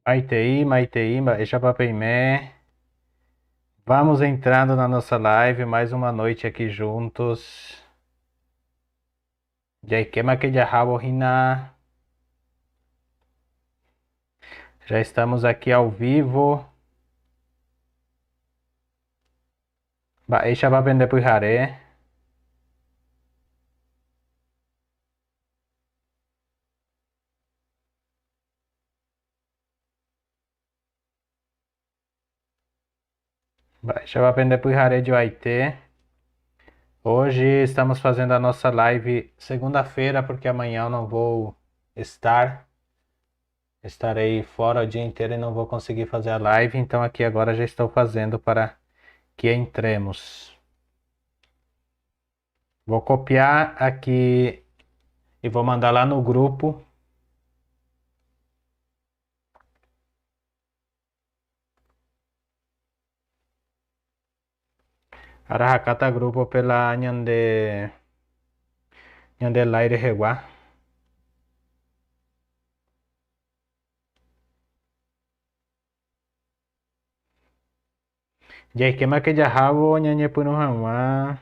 Maitei, Maitei, Papemé. Vamos entrando na nossa live, mais uma noite aqui juntos. Jaikema que Jahabo Hina. Já estamos aqui ao vivo. Baisha Papende Pujaré. Baisha Papende Pujaré de Waité. Hoje estamos fazendo a nossa live segunda-feira, porque amanhã eu não vou estar. Estarei fora o dia inteiro e não vou conseguir fazer a live, então aqui agora já estou fazendo para que entremos. Vou copiar aqui e vou mandar lá no grupo. Arahakata grupo pela Nyande Laire Reguá. Jaikema que Jahabo Nyanye Punuhamá.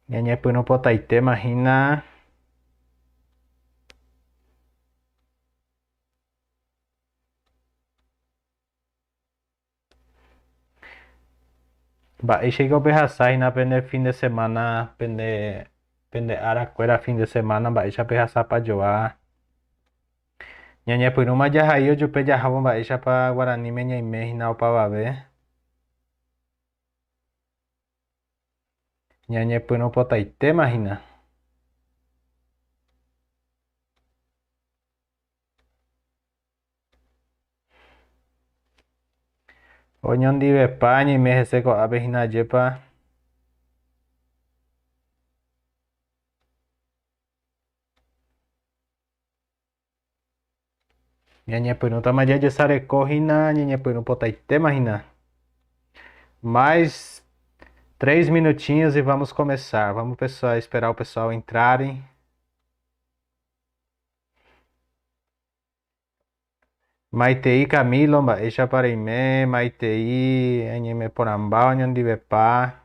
Nyanye Punu Potaite Mahina. E chegou Berraçai na pende fim de semana. Pende Araquera fim de semana. Baisha Berraçá pra Joá. Nyanye Punuma Jahaio Jupe Jahabo Baisha pra Guarani Menhaime Hina Opavavé. Nyanye Punu Potaite Mahina. Onyondi Bepaña me seco Abehina Jepa. Nyanye Punu Tamaja de Sarecorrina. Nyanye Punu Potaite Mahina. Mais 3 minutinhos e vamos começar. Vamos, pessoal, esperar o pessoal entrarem. Maitei Camilo, Baisha Pareimé, Maitei, Anheme Porambao, Nhondi Bepá.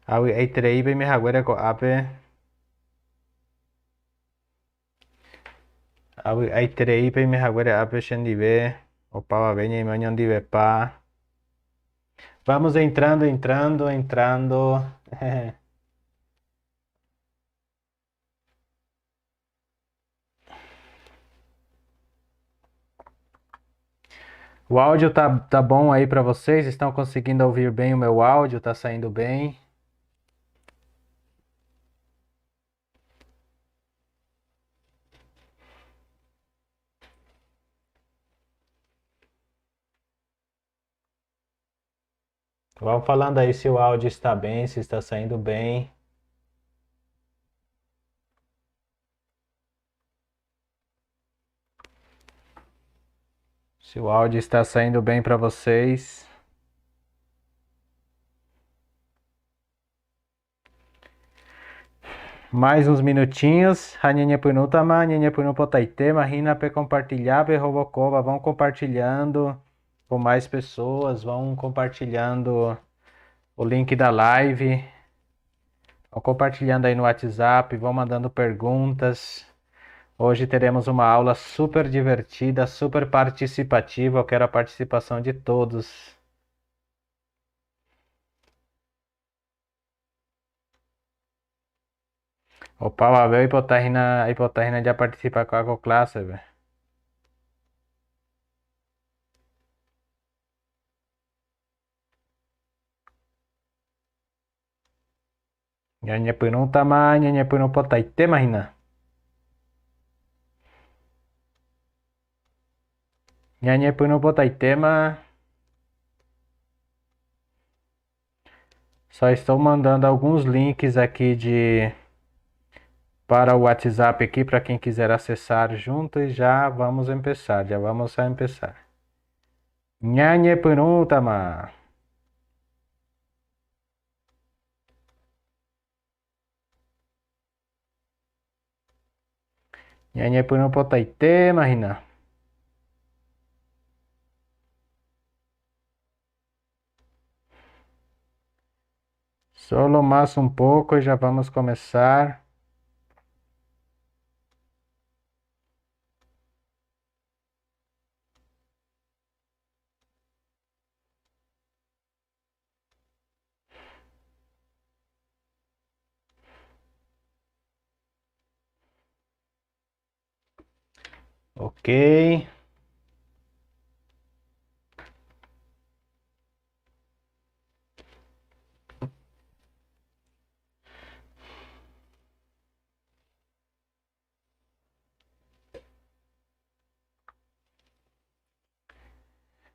Awi Eitrei, Bem Mehaguera Co Ape. Awi Eitrei, Bem Mehaguera Ape Xendibe. Opa, Benha e Nhondi Bepá. Vamos entrando. O áudio tá bom aí para vocês? Estão conseguindo ouvir bem o meu áudio? Tá saindo bem? Vão falando aí se o áudio está bem, se está saindo bem. Se o áudio está saindo bem para vocês. Mais uns minutinhos. Hanyenye Punutama, Nyenye Punupotaitema, Rina Pe compartilhar, Robocova. Vão compartilhando com mais pessoas. Vão compartilhando o link da live. Vão compartilhando aí no WhatsApp. Vão mandando perguntas. Hoje teremos uma aula super divertida, super participativa. Eu quero a participação de todos. Opa, Abel Hipoterrina já participa com a classe, velho. Nyanyi Punu Tama, Nyanyi Punu Potaite Mahina. Nyanyi Punu Potaitema. Só estou mandando alguns links aqui para o WhatsApp aqui para quem quiser acessar junto e já vamos começar. Nyanyi Punu Tama. Nhanhepunu potaite, imagina. Solo mais um pouco e já vamos começar. Ok.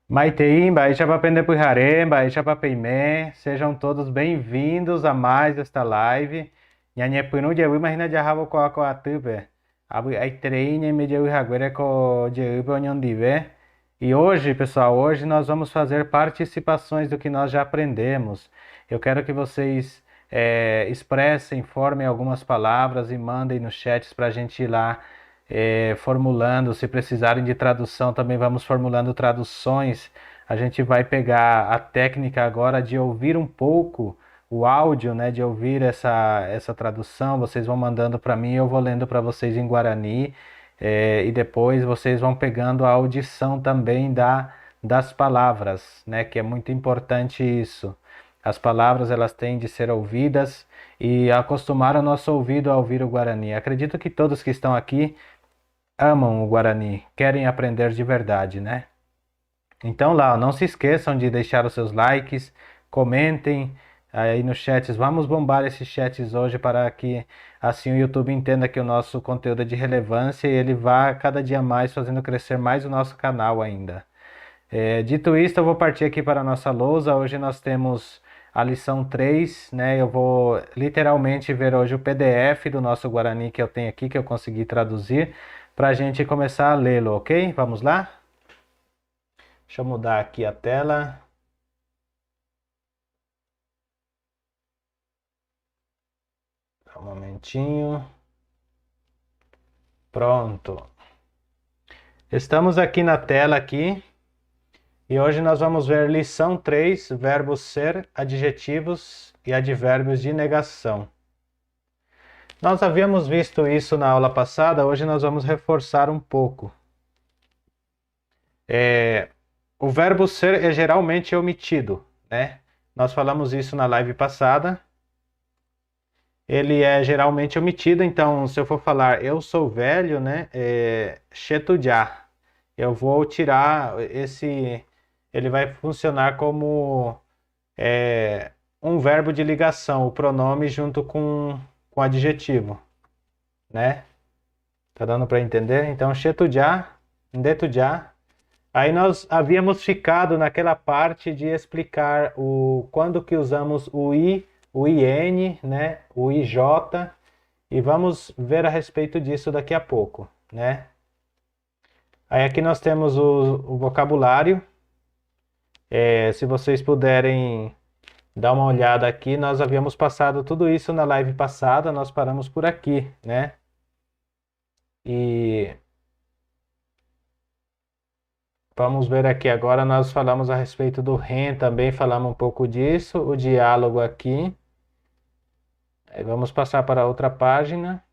Maitei, Baixa Papende Pujaré, Baixa Papeimé, sejam todos bem-vindos a mais esta live. Nhanhepunu Jeui, imagina Jahavo Coacoatube. Aitreine Medjeui Raguere Co Jeui Onhondive. E hoje, pessoal, hoje nós vamos fazer participações do que nós já aprendemos. Eu quero que vocês expressem, formem algumas palavras e mandem nos chats para a gente ir lá formulando. Se precisarem de tradução, também vamos formulando traduções. A gente vai pegar a técnica agora de ouvir um pouco o áudio, né, de ouvir essa tradução. Vocês vão mandando para mim, eu vou lendo para vocês em Guarani, e depois vocês vão pegando a audição também das palavras, né, que é muito importante isso. As palavras, elas têm de ser ouvidas e acostumar o nosso ouvido a ouvir o Guarani. Acredito que todos que estão aqui amam o Guarani, querem aprender de verdade, né? Então lá, não se esqueçam de deixar os seus likes, comentem aí nos chats. Vamos bombar esses chats hoje para que assim o YouTube entenda que o nosso conteúdo é de relevância e ele vá cada dia mais fazendo crescer mais o nosso canal ainda. Dito isto, eu vou partir aqui para a nossa lousa. Hoje nós temos a lição 3, né? Eu vou literalmente ver hoje o PDF do nosso Guarani que eu tenho aqui, que eu consegui traduzir, para a gente começar a lê-lo, ok? Vamos lá? Deixa eu mudar aqui a tela. Um momentinho. Pronto. Estamos aqui na tela aqui. E hoje nós vamos ver lição 3, verbos ser, adjetivos e advérbios de negação. Nós havíamos visto isso na aula passada, hoje nós vamos reforçar um pouco. O verbo ser é geralmente omitido, né? Nós falamos isso na live passada. Ele é geralmente omitido, então se eu for falar eu sou velho, né? Chetudjá. Eu vou tirar esse... Ele vai funcionar como um verbo de ligação, o pronome junto com o adjetivo, né? Tá dando para entender? Então, chetudjá, ndetudjá. Aí nós havíamos ficado naquela parte de explicar quando que usamos o i, o in, né? O ij, e vamos ver a respeito disso daqui a pouco, né? Aí aqui nós temos o vocabulário. Se vocês puderem dar uma olhada aqui, nós havíamos passado tudo isso na live passada, nós paramos por aqui, né? E vamos ver aqui agora, nós falamos a respeito do REM, também falamos um pouco disso, o diálogo aqui. Aí vamos passar para outra página.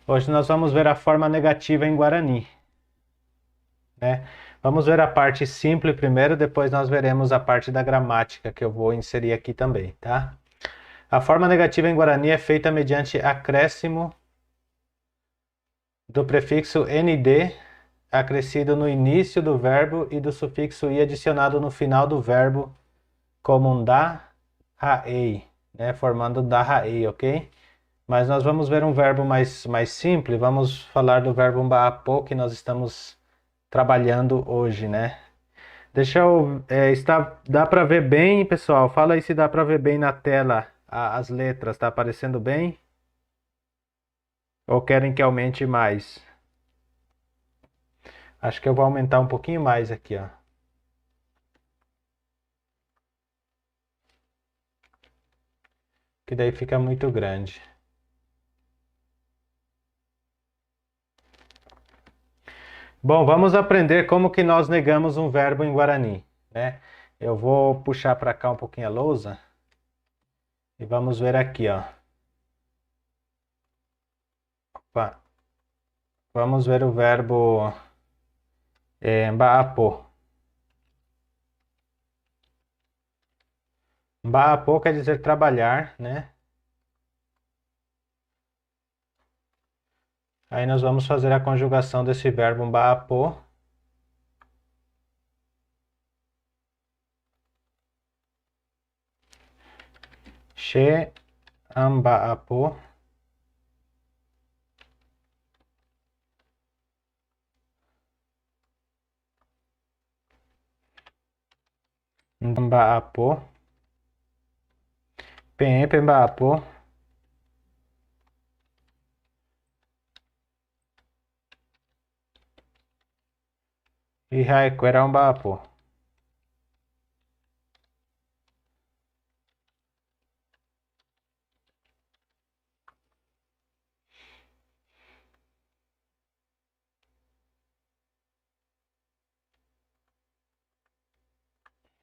Hoje nós vamos ver a forma negativa em Guarani, né? Vamos ver a parte simples primeiro, depois nós veremos a parte da gramática que eu vou inserir aqui também, tá? A forma negativa em Guarani é feita mediante acréscimo do prefixo nd, acrescido no início do verbo, e do sufixo i adicionado no final do verbo, como um da, raei, né? Formando da, raei, ok? Mas nós vamos ver um verbo mais simples, vamos falar do verbo mbaapo que nós estamos trabalhando hoje, né? Deixa eu... dá para ver bem, pessoal? Fala aí se dá para ver bem na tela as letras, tá aparecendo bem? Ou querem que aumente mais? Acho que eu vou aumentar um pouquinho mais aqui, ó. que daí fica muito grande. Bom, vamos aprender como que nós negamos um verbo em Guarani, né? Eu vou puxar para cá um pouquinho a lousa e vamos ver aqui, ó. Opa. Vamos ver o verbo mbaapo. Mbaapo quer dizer trabalhar, né? Aí nós vamos fazer a conjugação desse verbo mbaapo. She ambaapo. Mbaapo. Penhe mbaapo. E haekwera mbaapo.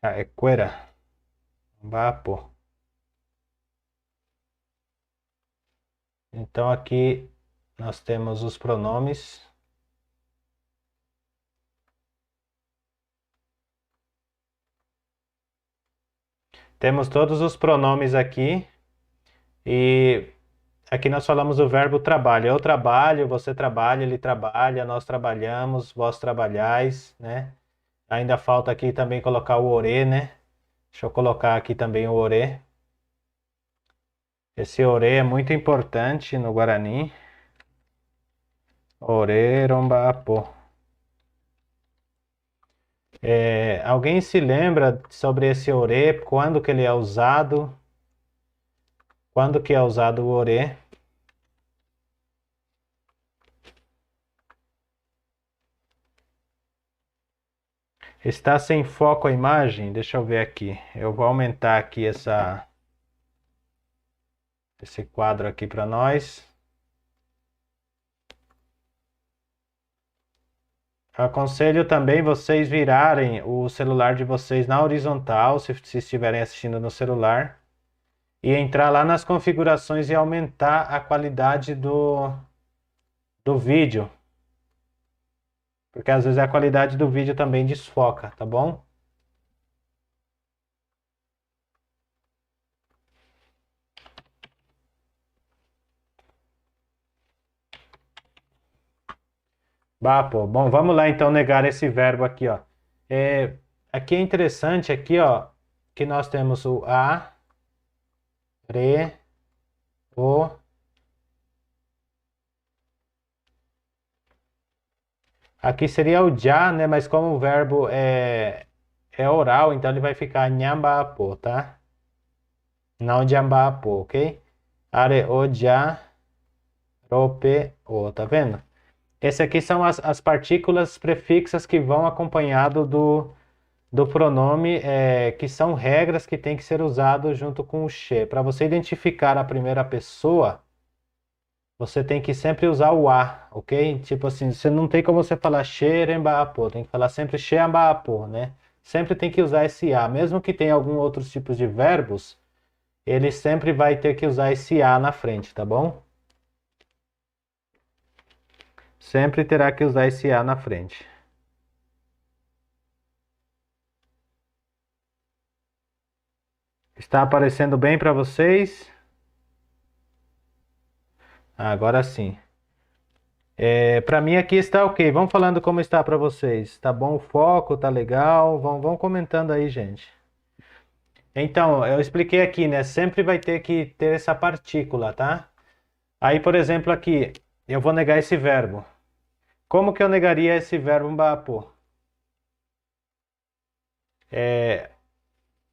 Haekwera mbaapo. Então aqui nós temos os pronomes. Temos todos os pronomes aqui. E aqui nós falamos do verbo trabalho. Eu trabalho, você trabalha, ele trabalha, nós trabalhamos, vós trabalhais, né? Ainda falta aqui também colocar o ore, né? Deixa eu colocar aqui também o ore. Esse ore é muito importante no Guarani. Ore rombaapo. Alguém se lembra sobre esse ore? Quando que ele é usado? Quando que é usado o ore? Está sem foco a imagem? Deixa eu ver aqui. Eu vou aumentar aqui esse quadro aqui para nós. Aconselho também vocês virarem o celular de vocês na horizontal, se estiverem assistindo no celular, e entrar lá nas configurações e aumentar a qualidade do vídeo. Porque às vezes a qualidade do vídeo também desfoca, tá bom? Bah, pô. Bom, vamos lá então negar esse verbo aqui, ó. Aqui é interessante, aqui, ó, que nós temos o a, re, o. Aqui seria o já, né? Mas como o verbo é oral, então ele vai ficar nhambaapo, tá? Não jambaapo, ok? Are, o, já, rope, o, tá vendo? Esse aqui são as partículas prefixas que vão acompanhado do pronome, que são regras que tem que ser usado junto com o she. Para você identificar a primeira pessoa, você tem que sempre usar o a, ok? Tipo assim, você não tem como você falar xerembaapo, tem que falar sempre xeambaapo, né? Sempre tem que usar esse a, mesmo que tenha algum outros tipos de verbos, ele sempre vai ter que usar esse a na frente, tá bom? Sempre terá que usar esse a na frente. Está aparecendo bem para vocês? Agora sim. Para mim aqui está ok. Vamos falando como está para vocês. Tá bom o foco? Tá legal? Vão comentando aí, gente. Então, eu expliquei aqui, né? Sempre vai ter que ter essa partícula, tá? Aí, por exemplo, aqui, eu vou negar esse verbo. Como que eu negaria esse verbo mbaapo?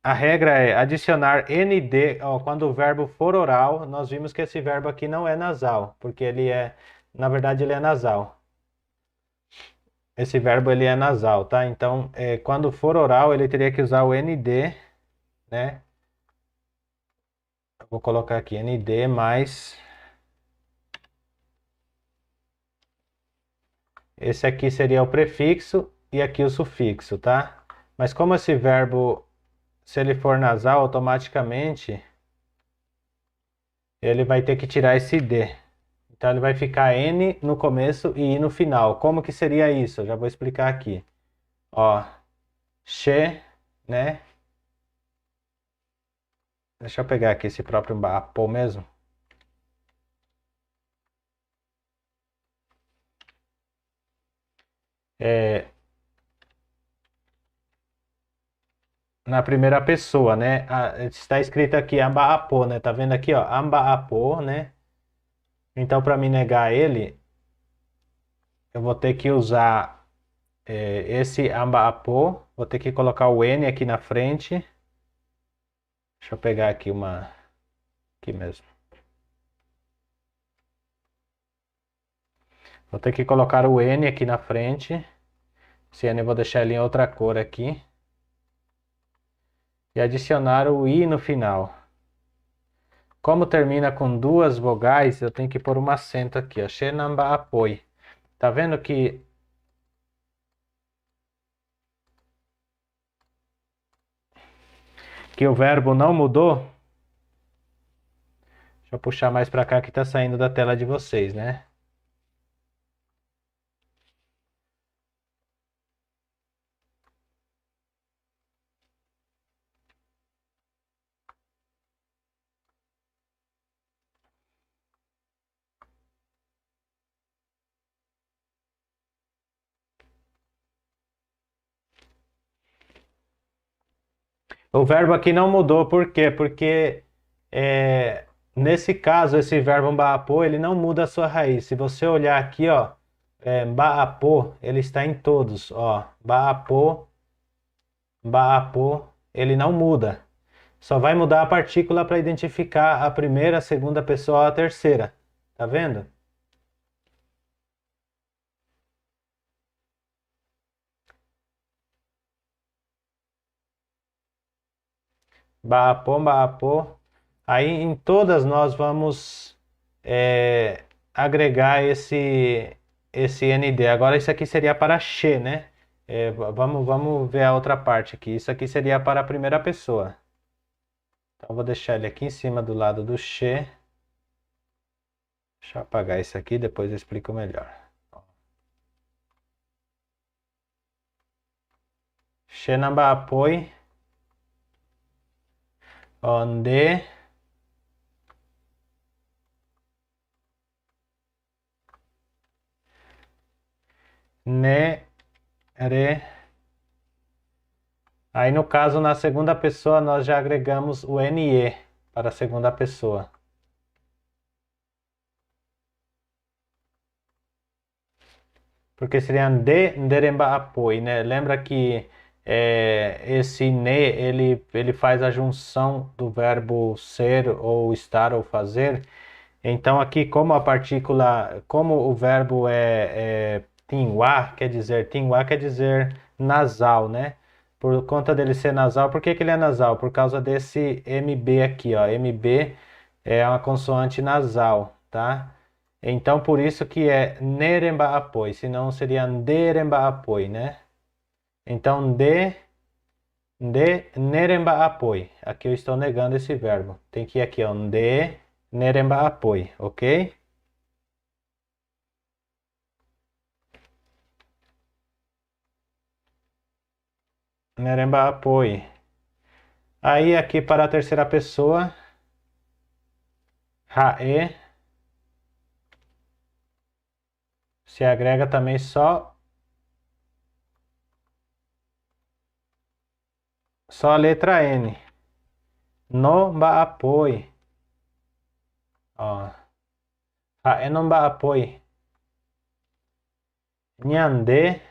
A regra é adicionar nd, ó, quando o verbo for oral, nós vimos que esse verbo aqui não é nasal, porque na verdade ele é nasal. Esse verbo ele é nasal, tá? Então, quando for oral, ele teria que usar o nd, né? vou colocar aqui ND mais. Esse aqui seria o prefixo e aqui o sufixo, tá? Mas como esse verbo, se ele for nasal, automaticamente ele vai ter que tirar esse D. Então ele vai ficar N no começo e I no final. Como que seria isso? Eu já vou explicar aqui. Ó, che, né? Deixa eu pegar aqui esse próprio Mbapô mesmo. É, na primeira pessoa, né? Está escrito aqui Ambaapô, né? Tá vendo aqui, ó? Ambaapô, né? Então, para me negar ele, eu vou ter que usar esse Ambaapô. Vou ter que colocar o N aqui na frente. Deixa eu pegar aqui uma... Aqui mesmo. Vou ter que colocar o N aqui na frente. Esse N eu vou deixar ele em outra cor aqui. E adicionar o I no final. Como termina com duas vogais, eu tenho que pôr um acento aqui, ó. Xenamba apoie. Tá vendo que o verbo não mudou? Deixa eu puxar mais para cá que tá saindo da tela de vocês, né? O verbo aqui não mudou, por quê? Porque nesse caso, esse verbo mbaapo, ele não muda a sua raiz. Se você olhar aqui, ó, mbaapo, ele está em todos, ó, mbaapo, mbaapo, ele não muda. Só vai mudar a partícula para identificar a primeira, a segunda pessoa ou a terceira. Tá vendo? Baapô, baapô. Aí em todas nós vamos agregar esse ND. Agora isso aqui seria para She, né? Vamos ver a outra parte aqui. Isso aqui seria para a primeira pessoa. Então eu vou deixar ele aqui em cima do lado do She. Deixa eu apagar isso aqui, depois eu explico melhor. She namba apoi. Onde ne re. Aí no caso, na segunda pessoa, nós já agregamos o NE para a segunda pessoa. Porque seria de nderemba apoi, né? Lembra que esse ne, ele faz a junção do verbo ser ou estar ou fazer. Então aqui, como a partícula, como o verbo é tinwa quer dizer nasal, né? Por conta dele ser nasal, por que que ele é nasal? Por causa desse MB aqui, ó. MB é uma consoante nasal, tá? Então por isso que é neremba apoi, senão seria nderemba apoi, né? Então de neremba apoi. Aqui eu estou negando esse verbo. Tem que ir aqui, ó, de neremba apoi, ok? Neremba apoi. Aí aqui para a terceira pessoa, rae, se agrega também só a letra N. No ba apoi. Ó. Rae no ba apoi. Nhande.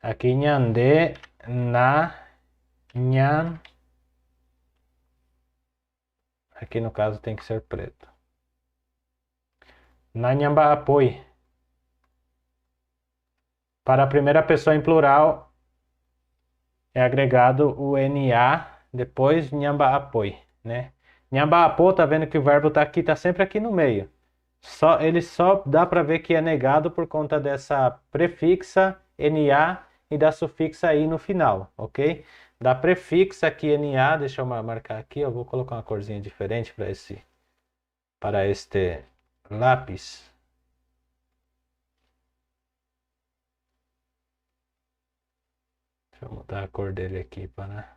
Aqui nhande na nhan. Aqui no caso tem que ser preto. Na nhamba apoi. Para a primeira pessoa em plural, é agregado o NA depois nhamba apoi, né? Nhamba apo, tá vendo que o verbo tá aqui, tá sempre aqui no meio. Ele só dá para ver que é negado por conta dessa prefixa NA e da sufixa I no final, ok? Da prefixa aqui NA, deixa eu marcar aqui, eu vou colocar uma corzinha diferente para este lápis. Deixa eu mudar a cor dele aqui para...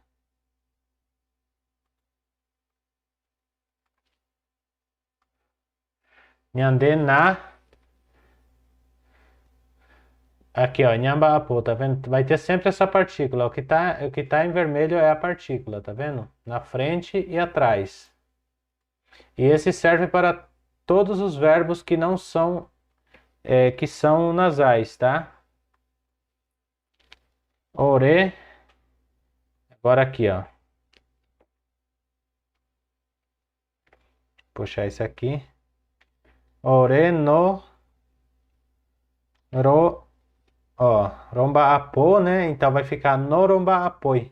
Nhande na. Aqui, ó, nhamba apo, tá vendo? Vai ter sempre essa partícula. O que tá em vermelho é a partícula, tá vendo? Na frente e atrás. E esse serve para todos os verbos que não são, que são nasais, tá? Ore. Agora aqui, ó. Puxar isso aqui. Ore no ro, ó, romba apo, né? Então vai ficar no romba apoi.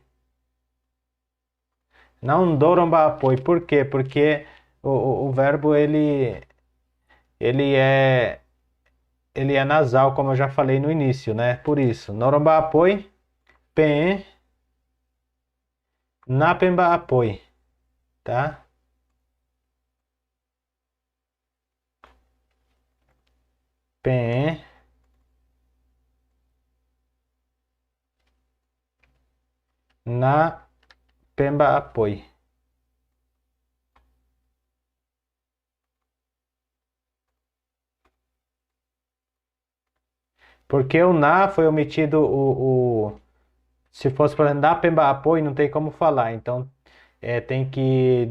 Não do romba apoi. Por quê? Porque o verbo ele é ele é nasal, como eu já falei no início, né? Por isso, no romba apoi, pen, na pemba apoi, tá? Pen, na pemba apoi. Porque o na foi omitido se fosse para na pemba apoi, não tem como falar. Então, tem que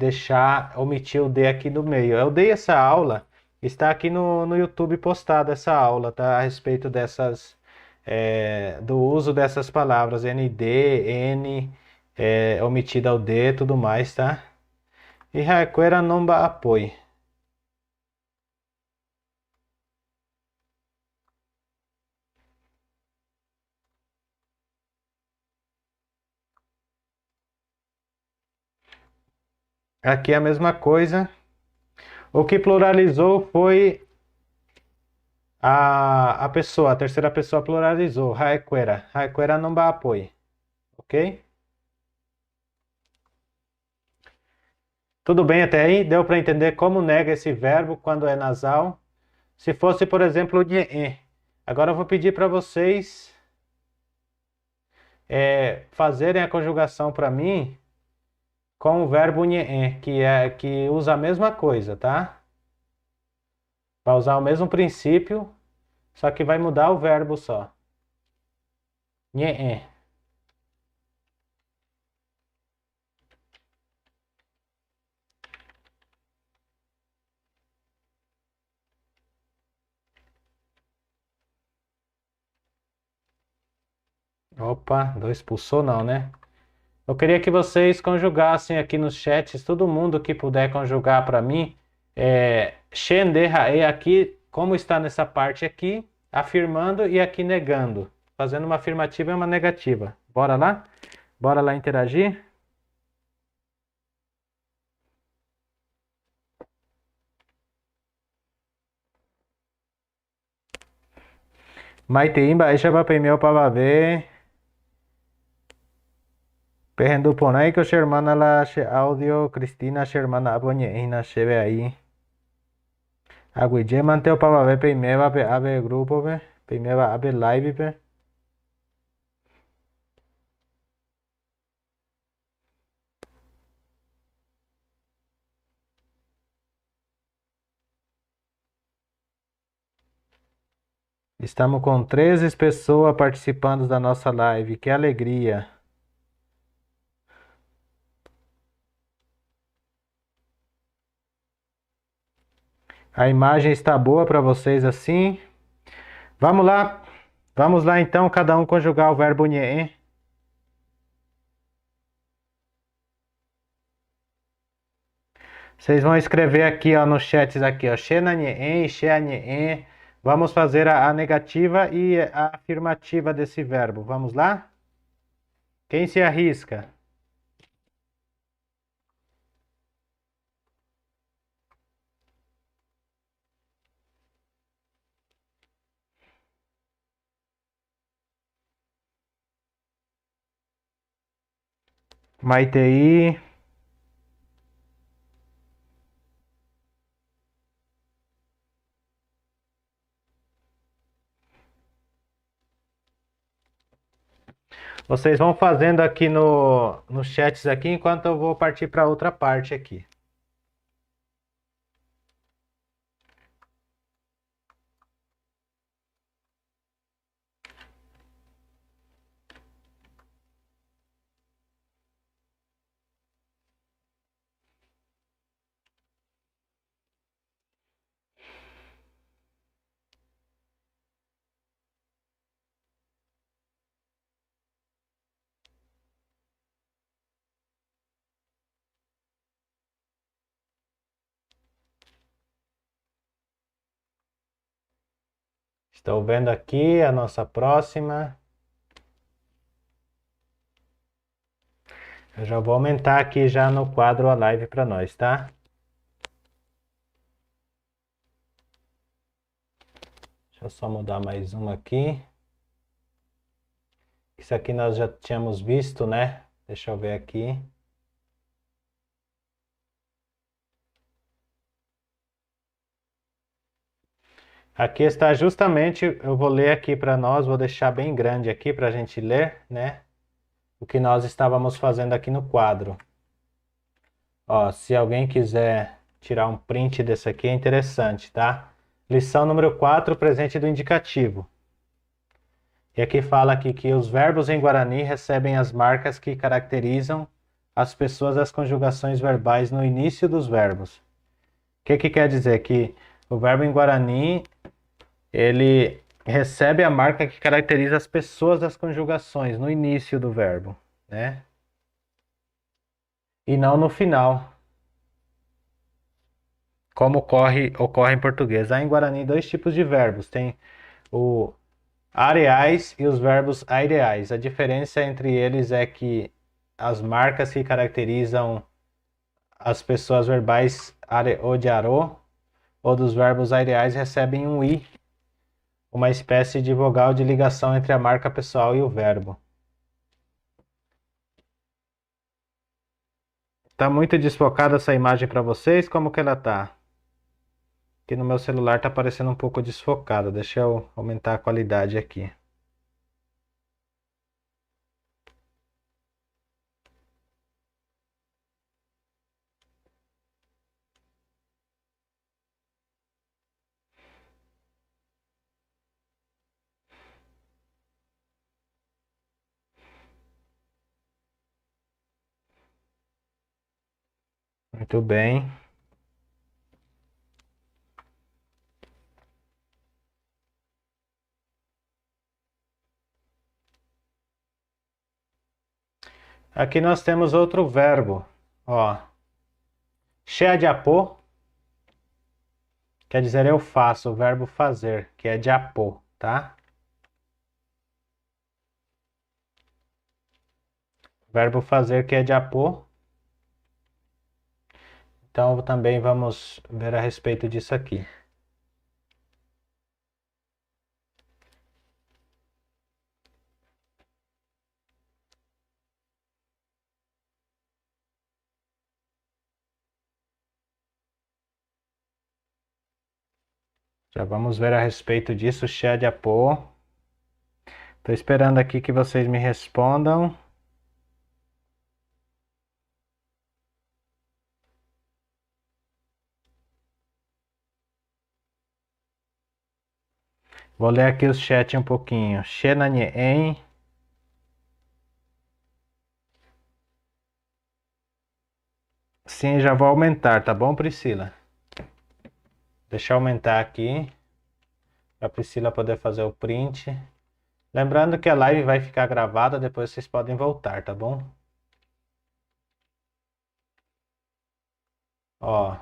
omitir o D aqui no meio. Eu dei essa aula, está aqui no YouTube postada essa aula, tá? A respeito do uso dessas palavras, ND, N, omitida o D, tudo mais, tá? E Haekuera Nomba Apoi. Aqui é a mesma coisa. O que pluralizou foi a pessoa, a terceira pessoa pluralizou. Haekuera. Haekuera Nomba Apoi. Ok? Tudo bem até aí? Deu para entender como nega esse verbo quando é nasal? Se fosse, por exemplo, o nhê. Agora eu vou pedir para vocês fazerem a conjugação para mim com o verbo nhê, que usa a mesma coisa, tá? Vai usar o mesmo princípio, só que vai mudar o verbo só. Nhê. Opa, dois pulsou não, né? Eu queria que vocês conjugassem aqui nos chats, todo mundo que puder conjugar para mim, Shende Hae aqui, como está nessa parte aqui, afirmando e aqui negando, fazendo uma afirmativa e uma negativa. Bora lá? Bora lá interagir? Maiteimba, Aisha Papemeu Pavave. Perrendu Ponai, que o hermana la audio, Cristina, hermana Abonyeina, cheve aí. Aguije manteu Pavave Peimeva, ave grupo, Peimeva, ave live, Estamos com 13 pessoas participando da nossa live. Que alegria! A imagem está boa para vocês assim? Vamos lá. Vamos lá então, cada um conjugar o verbo nhê. Vocês vão escrever aqui, ó, nos chats aqui, ó, xena nhê, xea nhê. Vamos fazer a negativa e a afirmativa desse verbo. Vamos lá? Quem se arrisca? Maitei. Vocês vão fazendo aqui nos chats aqui enquanto eu vou partir para outra parte aqui. Estou vendo aqui a nossa próxima. Eu já vou aumentar aqui já no quadro a live para nós, tá? Deixa eu só mudar mais uma aqui. Isso aqui nós já tínhamos visto, né? Deixa eu ver aqui. Aqui está justamente, eu vou ler aqui para nós, vou deixar bem grande aqui para a gente ler, né? O que nós estávamos fazendo aqui no quadro. Ó, se alguém quiser tirar um print desse aqui, é interessante, tá? Lição número 4, presente do indicativo. E aqui fala aqui que os verbos em Guarani recebem as marcas que caracterizam as pessoas das conjugações verbais no início dos verbos. O que quer dizer? Que o verbo em Guarani, ele recebe a marca que caracteriza as pessoas das conjugações no início do verbo, né? E não no final, como ocorre em português. Há em Guarani dois tipos de verbos. Tem o areais e os verbos aireais. A diferença entre eles é que as marcas que caracterizam as pessoas verbais ou de arô ou dos verbos aireais recebem um i, uma espécie de vogal de ligação entre a marca pessoal e o verbo. Tá muito desfocada essa imagem para vocês? Como que ela tá? Aqui no meu celular tá aparecendo um pouco desfocada. Deixa eu aumentar a qualidade aqui. Muito bem. Aqui nós temos outro verbo. Ó, Sheadiapô quer dizer eu faço, o verbo fazer, que é diapô, tá? Verbo fazer que é diapô. Então também vamos ver a respeito disso aqui. Já vamos ver a respeito disso, Sheadiapô. Estou esperando aqui que vocês me respondam. Vou ler aqui os chat um pouquinho. Xenanien. Sim, já vou aumentar, tá bom, Priscila? Deixa eu aumentar aqui, para a Priscila poder fazer o print. Lembrando que a live vai ficar gravada, depois vocês podem voltar, tá bom? Ó,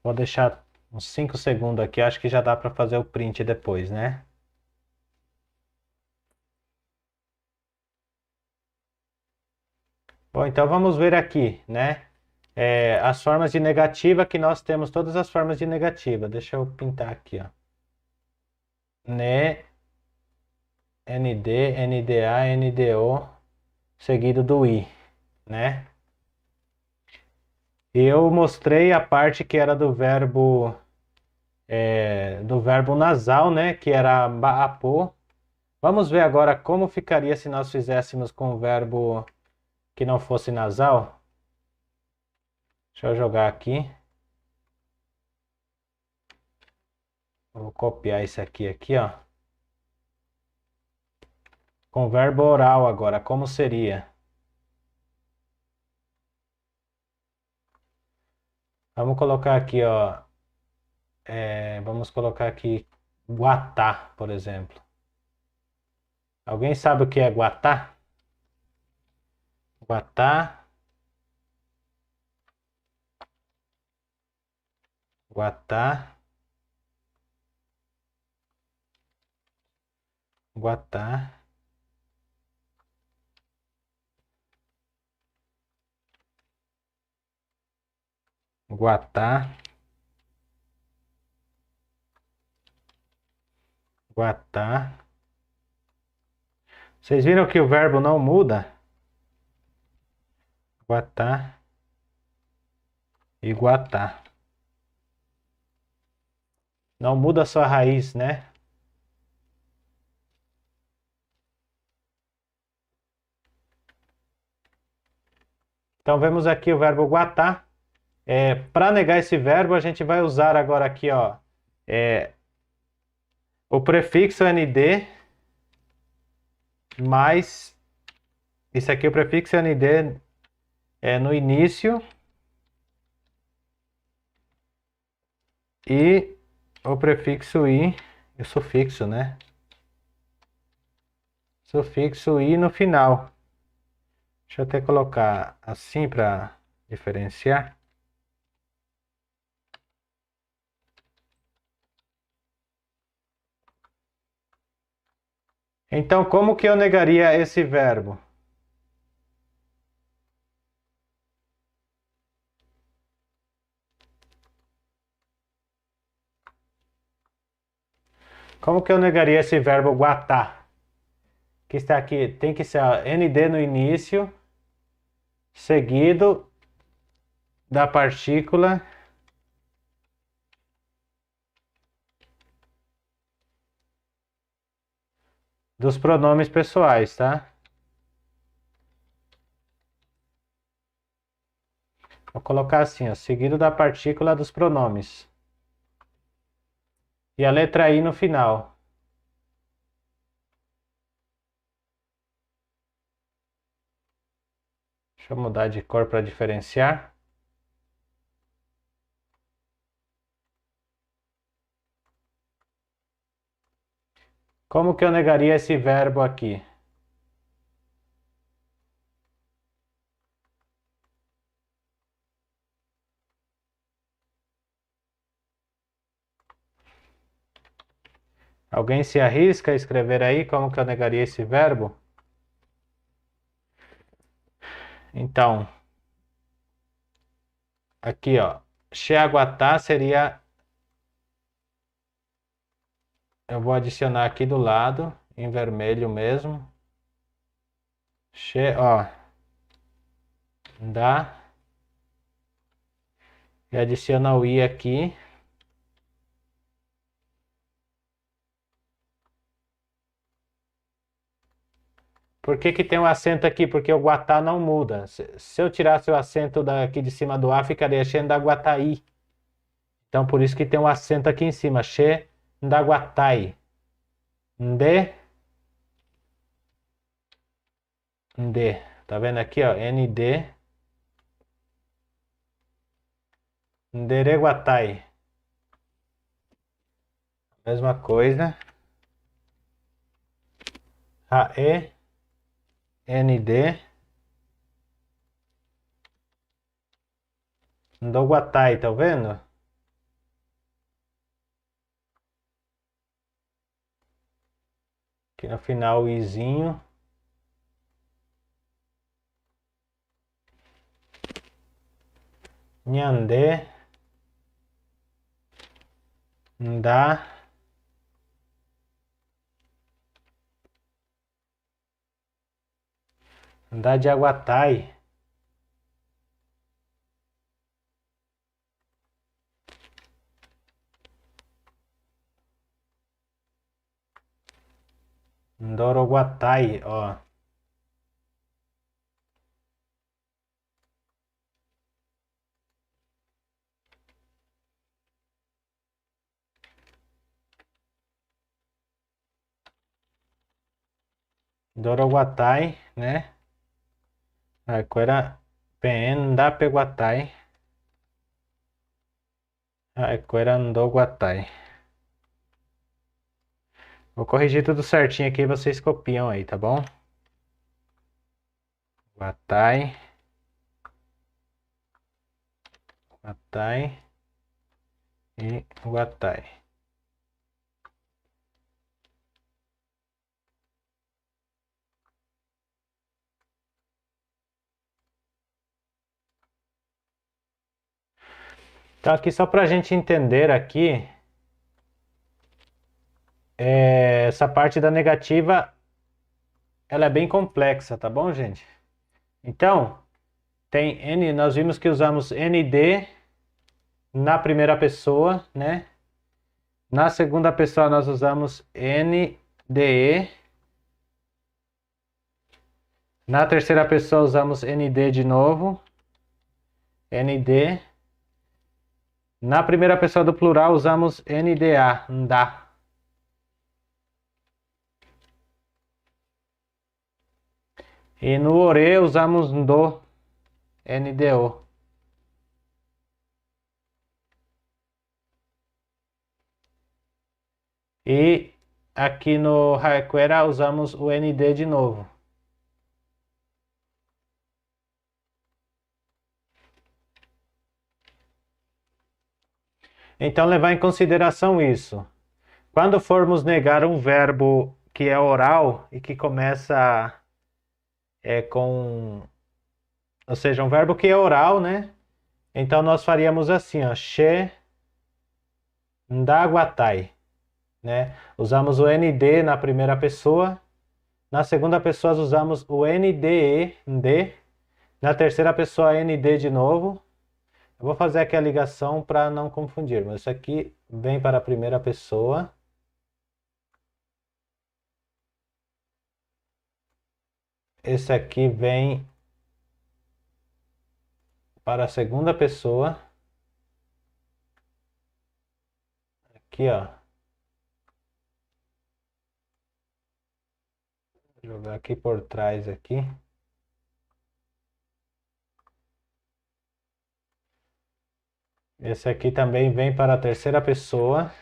vou deixar uns 5 segundos aqui, acho que já dá para fazer o print depois, né? Bom, então vamos ver aqui, né? As formas de negativa que nós temos, todas as formas de negativa. Deixa eu pintar aqui, ó. Ne, ND, NDA, NDO, seguido do I, né? E eu mostrei a parte que era do verbo nasal, né? Que era apô. Vamos ver agora como ficaria se nós fizéssemos com o verbo que não fosse nasal. Deixa eu jogar aqui. Vou copiar isso aqui, ó. Com verbo oral agora, como seria? Vamos colocar aqui, ó. Vamos colocar aqui guatá, por exemplo. Alguém sabe o que é guatá? Guatá, guatá, guatá, guatá, guatá. Vocês viram que o verbo não muda? Guatá e guatá. Não muda a sua raiz, né? Então vemos aqui o verbo guatá. Para negar esse verbo, a gente vai usar agora aqui, ó, o prefixo ND mais isso aqui, o prefixo ND no início e o prefixo I, o sufixo, né? Sufixo I no final. Deixa eu até colocar assim para diferenciar. Então, como que eu negaria esse verbo? Como que eu negaria esse verbo guatá? Que está aqui, tem que ser ND no início, seguido da partícula dos pronomes pessoais, tá? Vou colocar assim, ó, seguido da partícula dos pronomes. E a letra I no final. Deixa eu mudar de cor para diferenciar. Como que eu negaria esse verbo aqui? Alguém se arrisca a escrever aí como que eu negaria esse verbo? Então, aqui, ó, Sheaguatá seria. Eu vou adicionar aqui do lado, em vermelho mesmo. Ó, dá. E adiciona o I aqui. Por que que tem um acento aqui? Porque o Guatá não muda. Se eu tirasse o acento daqui de cima do A, ficaria Xendaguataí. Então, por isso que tem um acento aqui em cima. Xendaguatai. Nde. Nde. Tá vendo aqui, ó? ND. Ndereguatai. Mesma coisa. Rae. ND. Ndoguatai, tá vendo? Aqui no final o izinho. Nhandê. Ndá. Ndá de Aguatai. Ndoroguatai, ó. Ndoroguatai, né? Agora PN da Peguatai. Agora Ndoguatai. Vou corrigir tudo certinho aqui, vocês copiam aí, tá bom? Guatai. Guatai. E Guatai. Então aqui só para a gente entender aqui, essa parte da negativa, ela é bem complexa, tá bom, gente? Então, tem N, nós vimos que usamos ND na primeira pessoa, né? Na segunda pessoa nós usamos NDE. Na terceira pessoa usamos ND de novo. ND. Na primeira pessoa do plural usamos NDA, ndá. E no ore usamos ndo, NDO. E aqui no Haekuera usamos o ND de novo. Então levar em consideração isso. Quando formos negar um verbo que é oral e que começa com... Ou seja, um verbo que é oral, né? Então nós faríamos assim, ó. She ndaguatai, né? Usamos o ND na primeira pessoa. Na segunda pessoa usamos o NDE, ND. Na terceira pessoa ND de novo. Eu vou fazer aqui a ligação para não confundir, mas isso aqui vem para a primeira pessoa. Esse aqui vem para a segunda pessoa. Aqui, ó. Vou jogar aqui por trás aqui. Esse aqui também vem para a terceira pessoa.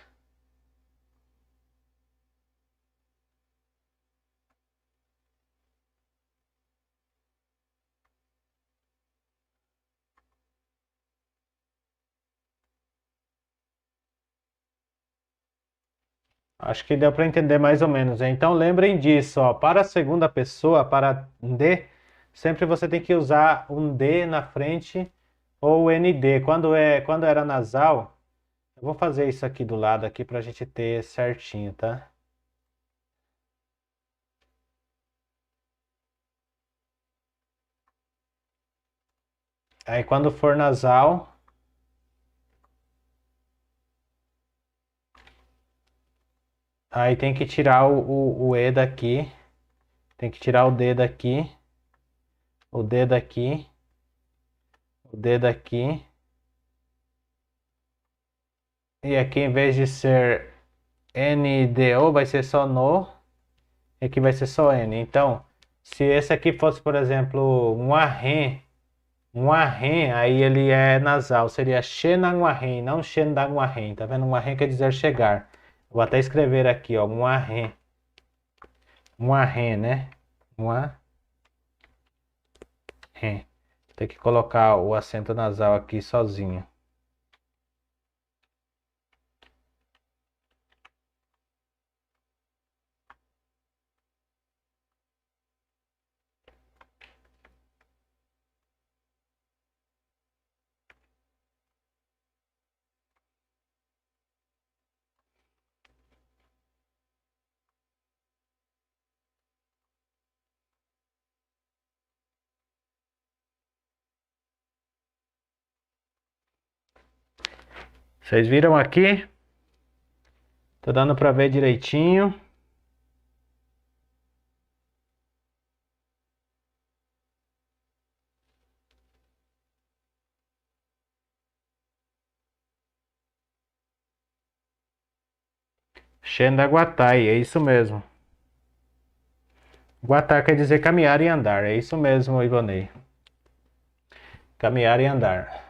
Acho que deu para entender mais ou menos. Então lembrem disso, ó. Para a segunda pessoa, para D, sempre você tem que usar um D na frente ou ND. Quando era nasal, eu vou fazer isso aqui do lado aqui para a gente ter certinho, tá? Aí quando for nasal, aí tem que tirar o E daqui, tem que tirar o D daqui, o D daqui, o D daqui. E aqui em vez de ser NDO vai ser só no, e aqui vai ser só N. Então, se esse aqui fosse, por exemplo, um arren, aí ele é nasal, seria Xenanguarren, não Xendanguarren, tá vendo? Um arren quer dizer chegar. Vou até escrever aqui, ó, um arren, né? Um arren. Tem que colocar o acento nasal aqui sozinho. Vocês viram aqui? Tô dando para ver direitinho. Shendaguatai, é isso mesmo. Guatá quer dizer caminhar e andar, é isso mesmo, Ivonei. Caminhar e andar.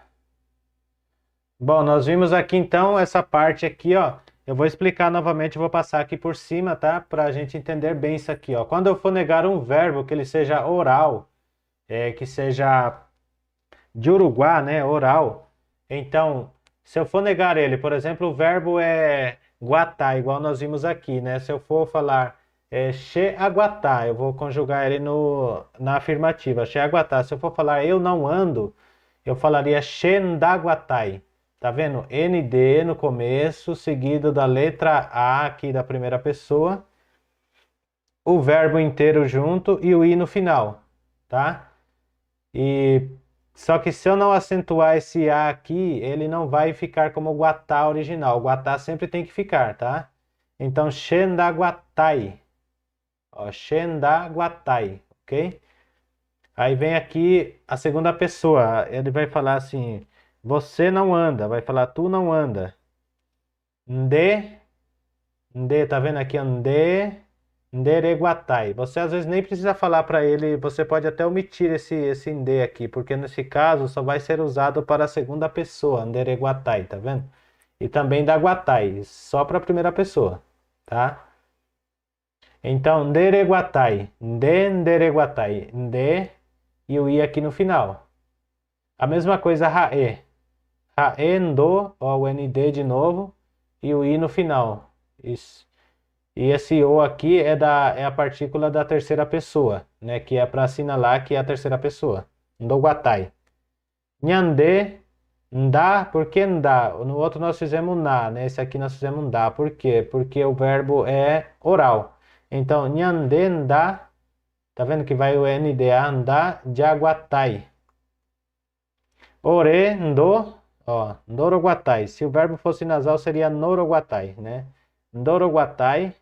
Bom, nós vimos aqui então essa parte aqui, ó. Eu vou explicar novamente, eu vou passar aqui por cima, tá? Para a gente entender bem isso aqui, ó. Quando eu for negar um verbo que ele seja oral, que seja de Uruguai, né? Oral. Então, se eu for negar ele, por exemplo, o verbo é guatá, igual nós vimos aqui, né? Se eu for falar che aguatá, eu vou conjugar ele na afirmativa, che aguatá. Se eu for falar eu não ando, eu falaria xendaguatai. Tá vendo? ND no começo, seguido da letra A aqui da primeira pessoa, o verbo inteiro junto e o I no final, tá? E só que se eu não acentuar esse A aqui, ele não vai ficar como o Guatá original. O Guatá sempre tem que ficar, tá? Então, Xendaguatai. Ó, Xendaguatai, ok? Aí vem aqui a segunda pessoa. Ele vai falar assim, você não anda. Vai falar, tu não anda. Nde, nde, tá vendo aqui? Nde, ndereguatai. Você às vezes nem precisa falar para ele, você pode até omitir esse nde aqui, porque nesse caso só vai ser usado para a segunda pessoa, ndereguatai, tá vendo? E também daguatai, só para a primeira pessoa, tá? Então, ndereguatai, ndereguatai, nde e o i aqui no final. A mesma coisa, rae. Rae, ndo, ó, o nd de novo, e o i no final. Isso. E esse o aqui é a partícula da terceira pessoa, né? Que é para assinalar que é a terceira pessoa. Ndoguatai. Nhande, ndá, por que ndá? No outro nós fizemos na, né? Esse aqui nós fizemos ndá. Por quê? Porque o verbo é oral. Então, nhande, ndá, tá vendo que vai o nda, ndá, jaguatai. Ore, ndo, ó, ndoroguatai. Se o verbo fosse nasal, seria noroguatai, né? Ndoroguatai.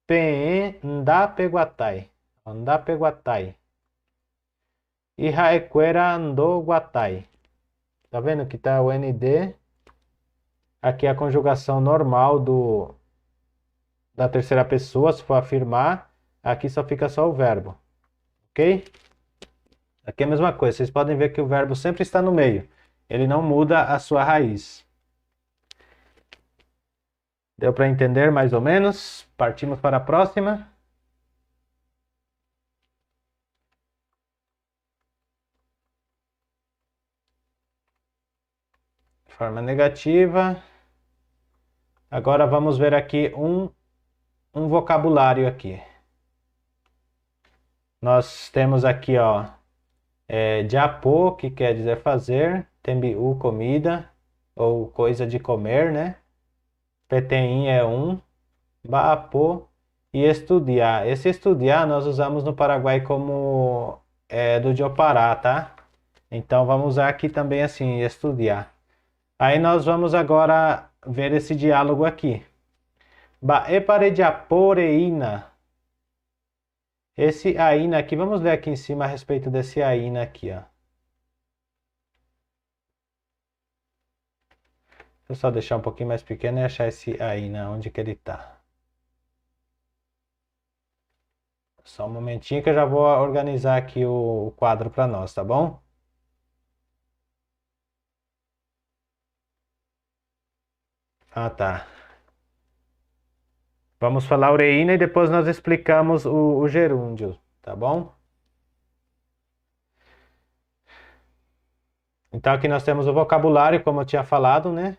Pe Ndapeguatai. Ndapeguatai. E Raequera Andoguatai. Tá vendo que tá o ND? Aqui é a conjugação normal da terceira pessoa, se for afirmar. Aqui só fica só o verbo. Ok? Aqui é a mesma coisa. Vocês podem ver que o verbo sempre está no meio. Ele não muda a sua raiz. Deu para entender mais ou menos? Partimos para a próxima. Forma negativa. Agora vamos ver aqui um vocabulário aqui. Nós temos aqui, ó, japô, que quer dizer fazer, tembiu, comida, ou coisa de comer, né? Peteim é baapô e estudiar. Esse estudiar nós usamos no Paraguai como do Diopará, tá? Então vamos usar aqui também assim, estudiar. Aí nós vamos agora ver esse diálogo aqui. Baeparejaporeína. Esse aina aqui, vamos ler aqui em cima a respeito desse aina aqui, ó. Deixa eu só deixar um pouquinho mais pequeno e achar esse aina, onde que ele tá. Só um momentinho que eu já vou organizar aqui o quadro para nós, tá bom? Ah, tá. Vamos falar ureína e depois nós explicamos o gerúndio, tá bom? Então aqui nós temos o vocabulário, como eu tinha falado, né?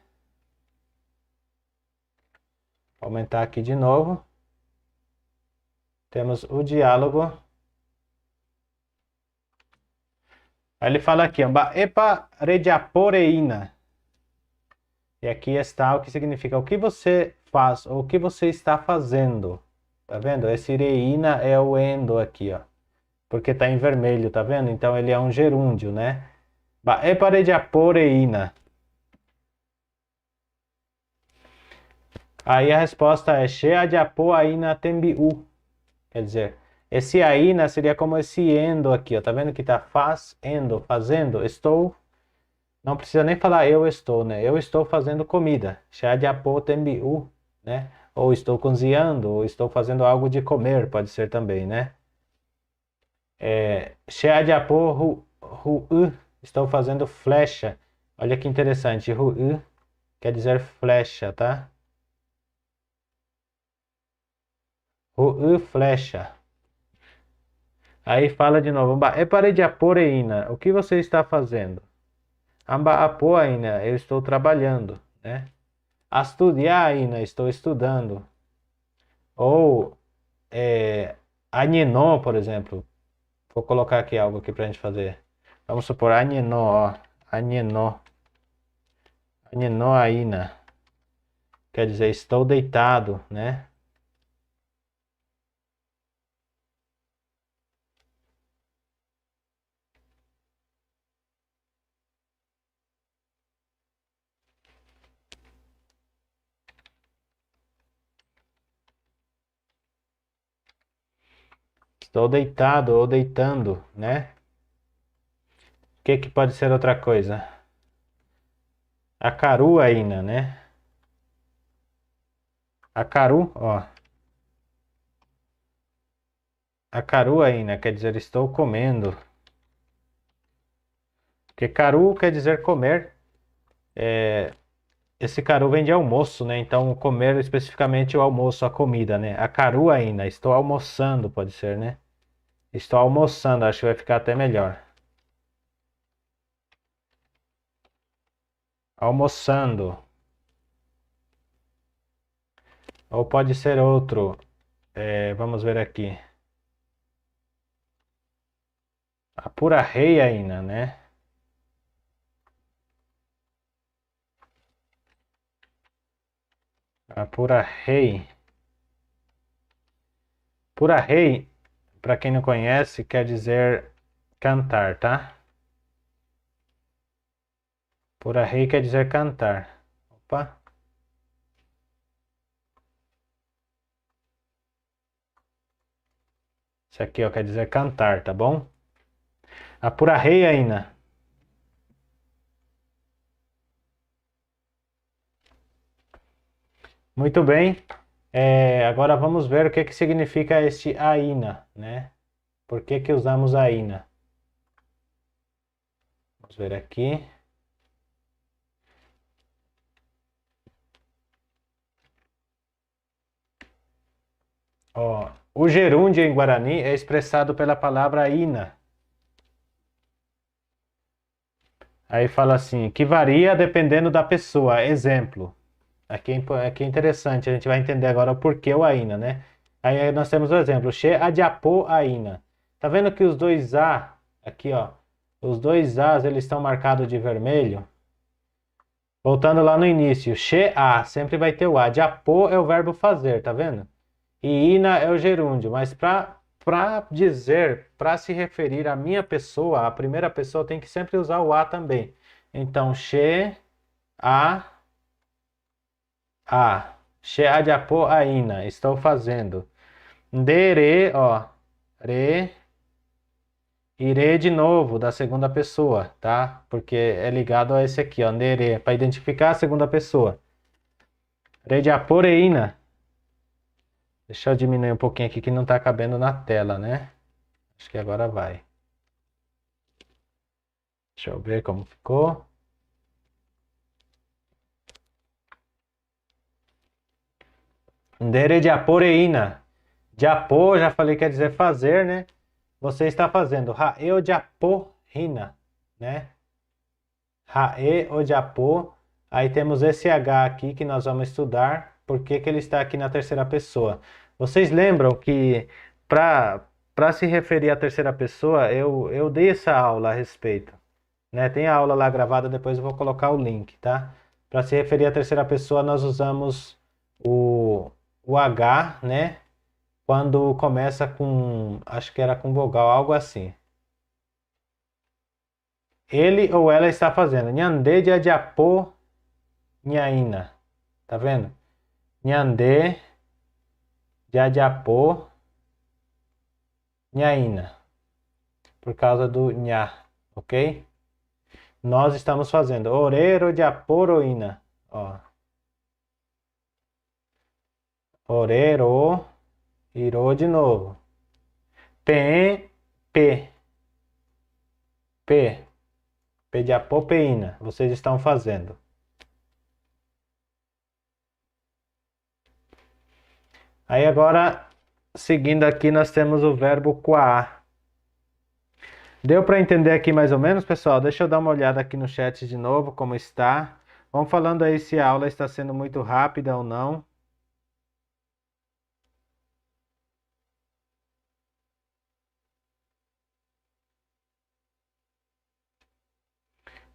Vou aumentar aqui de novo. Temos o diálogo. Aí ele fala aqui, epa rejaporeína. E aqui está o que significa o que você faz, ou o que você está fazendo. Tá vendo? Esse reína é o endo aqui, ó. Porque tá em vermelho, tá vendo? Então ele é um gerúndio, né? Epa rejaporeína. Aí a resposta é She adyapo aina tembiu. Quer dizer, esse aina seria como esse endo aqui, ó. Tá vendo que tá fazendo, fazendo? Estou. Não precisa nem falar eu estou, né? Eu estou fazendo comida. She adyapo tembiu, né? Ou estou cozinhando, ou estou fazendo algo de comer, pode ser também, né? She adyapo hu, estou fazendo flecha. Olha que interessante. Hu quer dizer flecha, tá? Hu flecha. Aí fala de novo. E parede aporeína. O que você está fazendo? Amba apoaina. Eu estou trabalhando, né? Astudiaina. Estou estudando. Ou aninó, por exemplo. Vou colocar aqui algo aqui pra gente fazer. Vamos supor aninó, ó. Aninó. Aninó aina. Quer dizer, estou deitado, né? Estou deitado ou deitando, né? O que que pode ser outra coisa? A caruaína, né? A caru, ó. A caruaína quer dizer estou comendo. Porque caru quer dizer comer. Esse caru vem de almoço, né? Então comer especificamente o almoço, a comida, né? A caruaína, estou almoçando, pode ser, né? Estou almoçando, acho que vai ficar até melhor. Almoçando. Ou pode ser outro. Vamos ver aqui. A pura reiaína, né? A pura rei. Pura rei, para quem não conhece, quer dizer cantar, tá? Pura rei quer dizer cantar. Opa. Isso aqui, ó, quer dizer cantar, tá bom? A pura rei ainda. Muito bem. Agora vamos ver o que que significa este aina, né? Por que que usamos aina? Vamos ver aqui. Ó, o gerúndio em Guarani é expressado pela palavra ina. Aí fala assim, que varia dependendo da pessoa. Exemplo. Aqui é interessante, a gente vai entender agora o porquê o aina, né? Aí nós temos o exemplo, She adiapô aina. Tá vendo que os dois A, aqui ó, os dois As eles estão marcados de vermelho? Voltando lá no início, She a, sempre vai ter o A. Adiapô é o verbo fazer, tá vendo? E ina é o gerúndio, mas para dizer, para se referir à minha pessoa, a primeira pessoa tem que sempre usar o a também. Então, she, a, she adiapô aina, estou fazendo. Dere, ó, re, irei de novo, da segunda pessoa, tá? Porque é ligado a esse aqui, ó, dere, para identificar a segunda pessoa. Re de aporeína. Deixa eu diminuir um pouquinho aqui que não tá cabendo na tela, né? Acho que agora vai. Deixa eu ver como ficou. Dere de aporeína. De apô, já falei quer dizer fazer, né? Você está fazendo. Rae de aporrina, né? Rae o de apô. Aí temos esse H aqui que nós vamos estudar. Por que que ele está aqui na terceira pessoa? Vocês lembram que para se referir à terceira pessoa, eu dei essa aula a respeito, né? Tem a aula lá gravada, depois eu vou colocar o link, tá? Para se referir à terceira pessoa, nós usamos o H, né? Quando começa com, acho que era com vogal, algo assim. Ele ou ela está fazendo. Nhande de adiapô, nhaína. Tá vendo? Nhande, Jajapô, Nhaína. Por causa do nha, ok? Nós estamos fazendo orero de aporoína. Ó. Orero, irô de novo. P, P, P, P de apopeína. Vocês estão fazendo. Aí agora, seguindo aqui, nós temos o verbo coar. Deu para entender aqui mais ou menos, pessoal? Deixa eu dar uma olhada aqui no chat de novo, como está. Vão falando aí se a aula está sendo muito rápida ou não.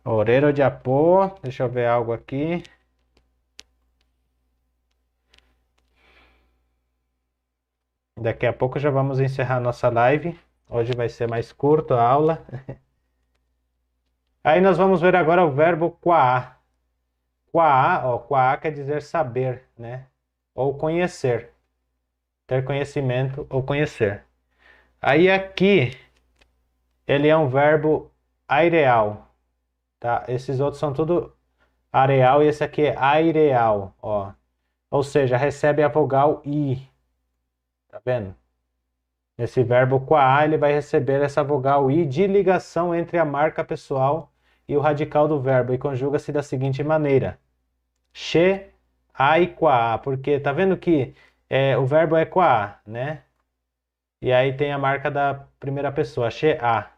Orero de apô. Deixa eu ver algo aqui. Daqui a pouco já vamos encerrar nossa live. Hoje vai ser mais curto a aula. Aí nós vamos ver agora o verbo quaar. Quaar, ó, quaar quer dizer saber, né? Ou conhecer. Ter conhecimento ou conhecer. Aí aqui, ele é um verbo aireal, tá? Esses outros são tudo areal e esse aqui é aireal, ó. Ou seja, recebe a vogal I. Tá vendo? Esse verbo quaar, ele vai receber essa vogal I de ligação entre a marca pessoal e o radical do verbo e conjuga-se da seguinte maneira. Che, ai, quaar. Porque tá vendo que o verbo é quaar, né? E aí tem a marca da primeira pessoa, che, a.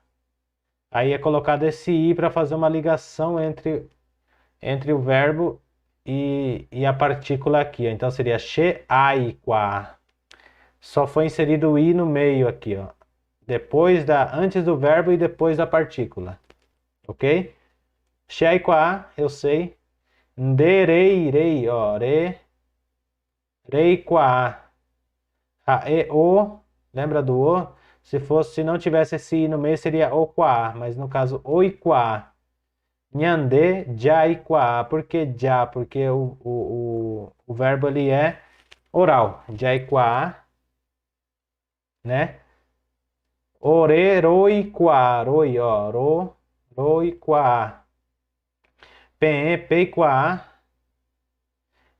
Aí é colocado esse I para fazer uma ligação entre o verbo e a partícula aqui. Ó. Então seria che, ai, quaar. Só foi inserido o I no meio aqui, ó. Antes do verbo e depois da partícula. Ok? Sheaikwa, eu sei. Nderei, rei, ó. Rei, qua. Hae, o. Lembra do o? Se não tivesse esse I no meio, seria o qua. Mas no caso, oikwa. Nhande, jaikwa. Por que já? Porque o verbo ali é oral. Jaikwa, né? Ore, roi, qua, roi, ó, roi, qua. Pen, pei, qua.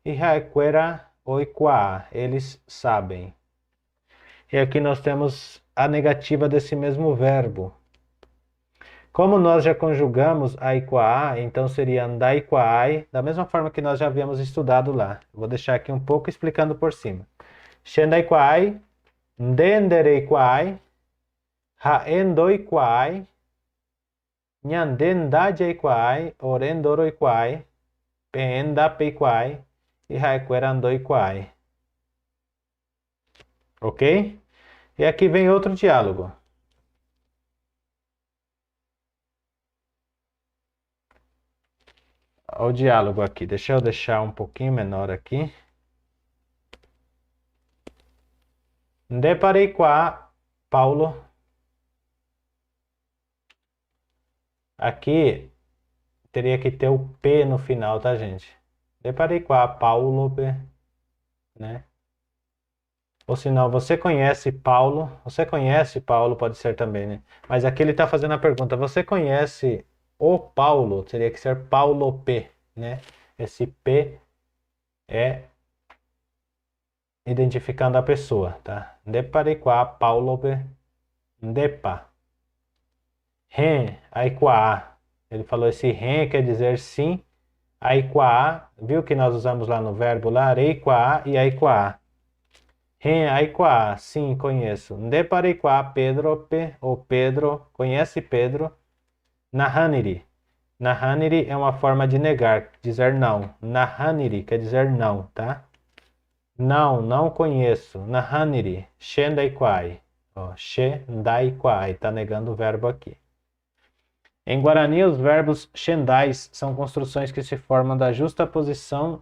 E haquera, oi, qua. Eles sabem. E aqui nós temos a negativa desse mesmo verbo. Como nós já conjugamos ai, qua, então seria andai, quai, da mesma forma que nós já havíamos estudado lá. Vou deixar aqui um pouco explicando por cima. Shendai, quai, ndenderei, quai, haendoi, quai, Nyandendajei quai, orendoroi quai, peendapei quai e haequerandoi quai. Ok? E aqui vem outro diálogo. Olha o diálogo aqui. Deixa eu deixar um pouquinho menor aqui. Deparei qua, Paulo. Aqui teria que ter o P no final, tá, gente? Deparei qua, Paulo, né? Ou se não, você conhece Paulo? Você conhece Paulo, pode ser também, né? Mas aqui ele está fazendo a pergunta: você conhece o Paulo? Teria que ser Paulo P, né? Esse P é identificando a pessoa, tá? Deparei qua, Paulo P. Depa. Ren, aí qua. Ele falou esse ren quer dizer sim. Aí qua, viu que nós usamos lá no verbo lá? Rei qua e aí qua. Ren, aí qua, sim, conheço. Deparei qua, Pedro, ou Pedro, conhece Pedro? Nahaniri. Nahaniri é uma forma de negar, dizer não. Nahaniri quer dizer não, tá? Não, não conheço. Nahaniri. Shendai quai. Shendai quai. Tá negando o verbo aqui. Em Guarani, os verbos shendais são construções que se formam da justaposição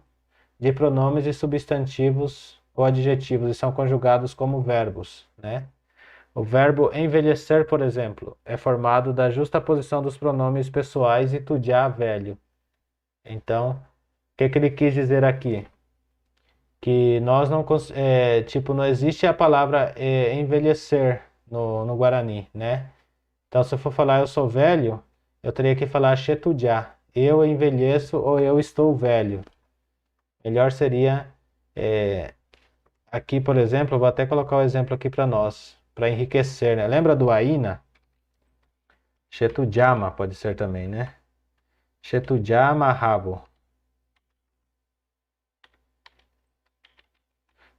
de pronomes e substantivos ou adjetivos e são conjugados como verbos, né? O verbo envelhecer, por exemplo, é formado da justaposição dos pronomes pessoais e tu já velho. Então, o que ele quis dizer aqui? que nós não, tipo, não existe a palavra envelhecer no Guarani, né? Então, se eu for falar eu sou velho, eu teria que falar chetujá. Eu envelheço ou eu estou velho. Melhor seria, aqui, por exemplo, eu vou até colocar o exemplo aqui para nós, para enriquecer, né? Lembra do Aina? Chetujama pode ser também, né? Chetujama rabo.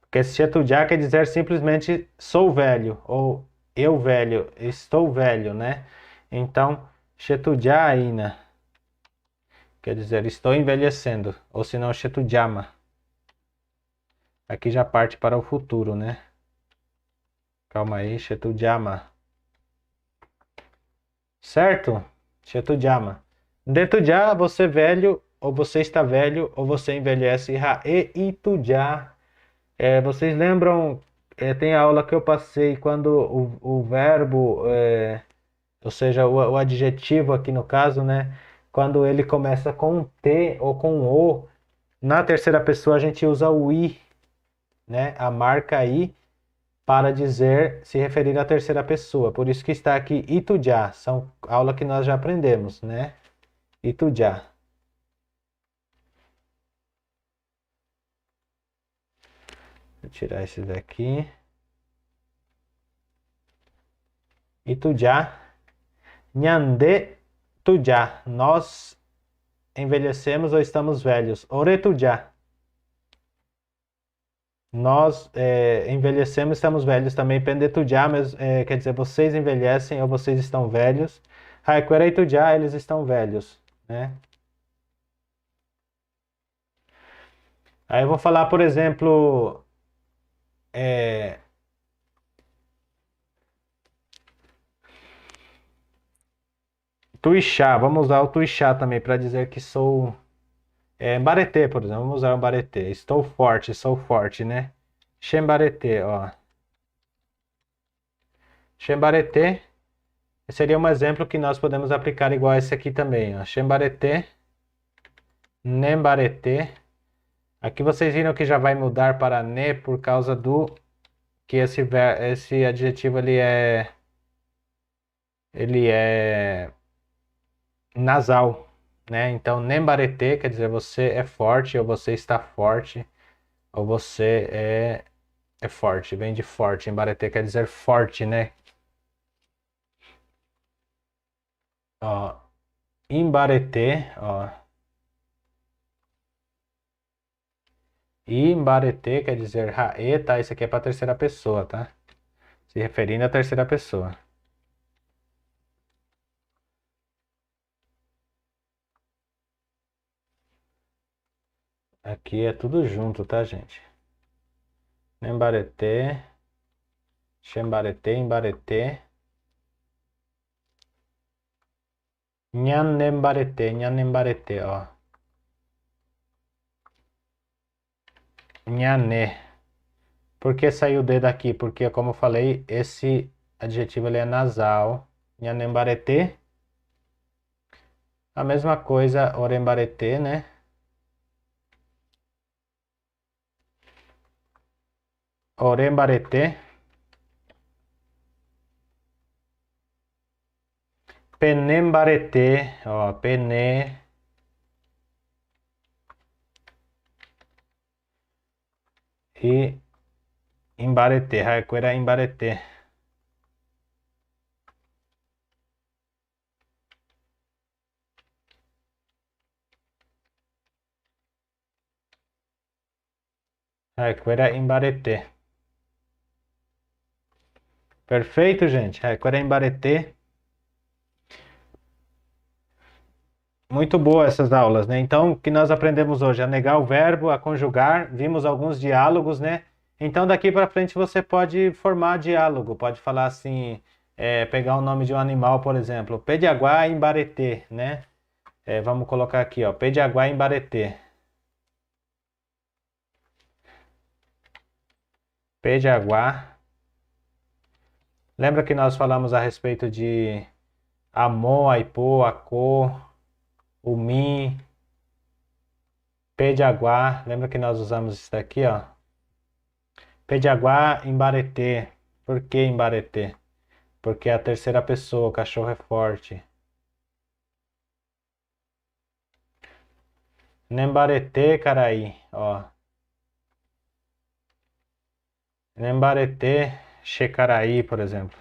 Porque chetujá quer dizer simplesmente sou velho, ou eu velho, estou velho, né? Então, chetujá Aina quer dizer estou envelhecendo, ou se não, chetujama. Aqui já parte para o futuro, né? Calma aí, chetujama. Certo? Chetujama. Detujá, você velho, ou você está velho, ou você envelhece. E itujá. Vocês lembram, tem a aula que eu passei quando o verbo, ou seja, o adjetivo aqui no caso, né? Quando ele começa com um T ou com um O, na terceira pessoa a gente usa o I, né? A marca I para dizer, se referir à terceira pessoa. Por isso que está aqui itujá, são aula que nós já aprendemos, né? Itujá. Vou tirar esse daqui. Itujá. Nhande tujá. Nós envelhecemos ou estamos velhos. Oretujá. Nós envelhecemos e estamos velhos também. Pendetujá, mas quer dizer, vocês envelhecem ou vocês estão velhos. Haikuereitujá, eles estão velhos, né? Aí eu vou falar, por exemplo, tuixá. Vamos usar o tuixá também para dizer que sou baretê, por exemplo. Vamos usar o baretê. Estou forte, sou forte, né? Xembaretê, ó. Xembaretê seria um exemplo que nós podemos aplicar igual a esse aqui também, ó. Xembaretê, nembaretê. Aqui vocês viram que já vai mudar para ne por causa do que esse adjetivo ele é nasal, né? Então, nembaretê quer dizer você é forte ou você está forte ou você é forte, vem de forte. Embaretê quer dizer forte, né? Ó, imbaretê, ó. Imbaretê quer dizer raê, tá? Isso aqui é para terceira pessoa, tá? Se referindo à terceira pessoa. Aqui é tudo junto, tá, gente? Nembaretê, xembaretê, imbaretê. Nhanembaretê, ó. Nhané. Por que saiu o D daqui? Porque, como eu falei, esse adjetivo ele é nasal. Nhanembaretê. A mesma coisa, orembaretê, né? Orembaretê. Penembaretê, ó, pené. E imbaretê, Raikuera imbaretê. Raikuera imbaretê. Perfeito, gente? Raikuera imbaretê. Muito boa essas aulas, né? Então, o que nós aprendemos hoje? A negar o verbo, a conjugar, vimos alguns diálogos, né? Então, daqui para frente você pode formar diálogo, pode falar assim, pegar o nome de um animal, por exemplo, Pediaguá imbaretê, né? Vamos colocar aqui, ó, Pediaguá imbaretê. Pediaguá. Lembra que nós falamos a respeito de Amon, Aipô, Acô, Umi, Pejaguá, lembra que nós usamos isso daqui, ó? Pejaguá, Imbaretê. Por que Imbaretê? Porque é a terceira pessoa, o cachorro é forte. Nembaretê, Caraí, ó. Nembaretê, Xecaraí, por exemplo.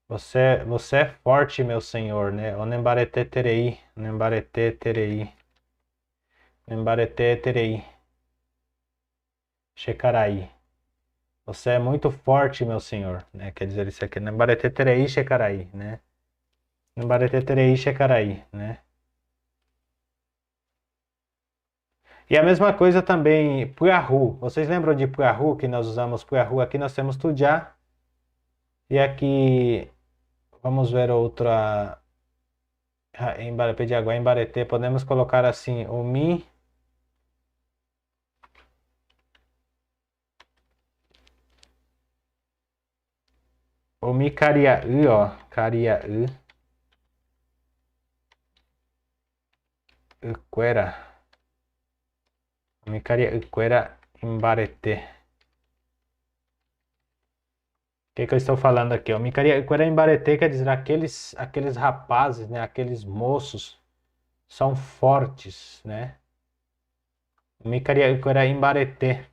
Você é forte, meu senhor, né? O Nembaretê Terei, Nembaretê Terei, Nembaretê Terei, Xecaraí. Você é muito forte, meu senhor, né? Quer dizer isso aqui, Nembaretê Terei, Xecaraí, né? Nembaretê Terei, Xecaraí, né? E a mesma coisa também, Puahu. Vocês lembram de Puahu, que nós usamos Puahu? Aqui nós temos Tujá. E aqui, vamos ver outra. Em Pediaguá, em Bareté, podemos colocar assim, o Mi Cariaú, ó. Cariaú. Uquera. Mi Cariaú, Uquera, em Bareté. O que que eu estou falando aqui? O Micariaquara em Bareté quer dizer aqueles rapazes, né? Aqueles moços são fortes, né? Micariaquara em Bareté.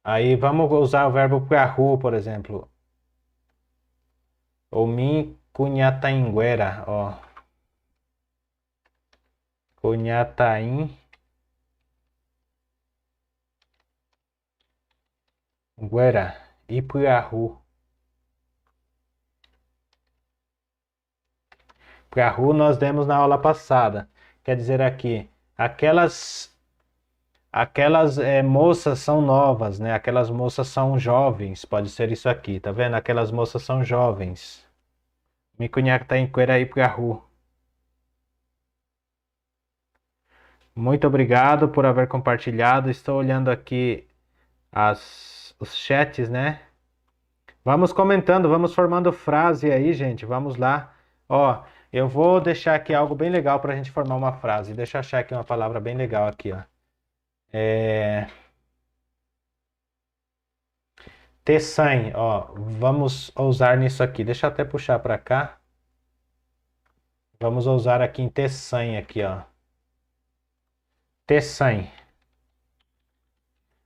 Aí vamos usar o verbo puerru, por exemplo. O mi cunhatainguera, ó. Cunhatainguera. E puerru. Puerru nós demos na aula passada. Quer dizer aqui, aquelas moças são novas, né? Aquelas moças são jovens. Pode ser isso aqui, tá vendo? Aquelas moças são jovens. Mi cunhatainguera e puerru. Muito obrigado por haver compartilhado. Estou olhando aqui os chats, né? Vamos comentando, vamos formando frase aí, gente. Vamos lá. Ó, eu vou deixar aqui algo bem legal para a gente formar uma frase. Deixa eu achar aqui uma palavra bem legal aqui, ó. Tessan, ó. Vamos usar nisso aqui. Deixa eu até puxar para cá. Vamos usar aqui em Tessan aqui, ó. Tessan.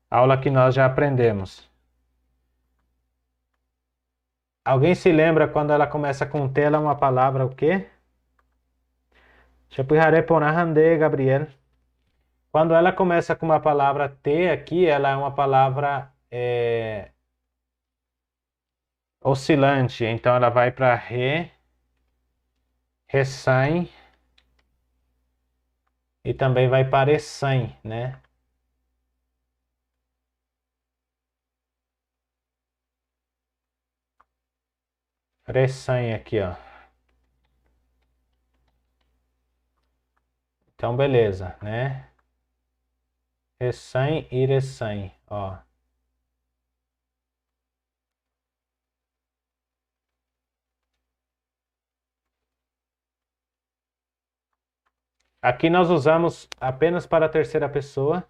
Aula que nós já aprendemos. Alguém se lembra quando ela começa com T, ela é uma palavra o quê? Chapujaré ponahande, Gabriel. Quando ela começa com uma palavra T aqui, ela é uma palavra oscilante. Então ela vai para recém e também vai para recém, né? Recém aqui, ó. Então beleza, né? Recém e recém, ó. Aqui nós usamos apenas para a terceira pessoa.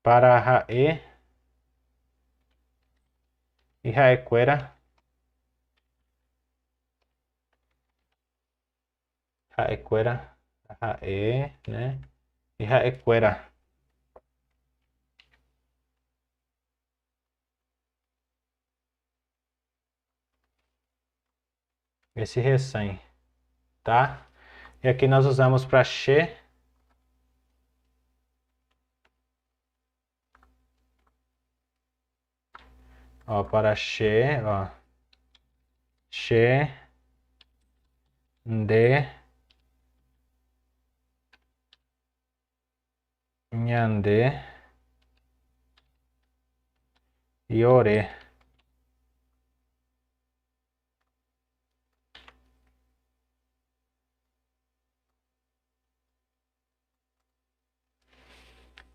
Para Rae e Raequera. Raequera. Rae, né? E Raequera. Esse recém, tá? E aqui nós usamos para che. Ó, para che, ó. Che, de, nhande e ore.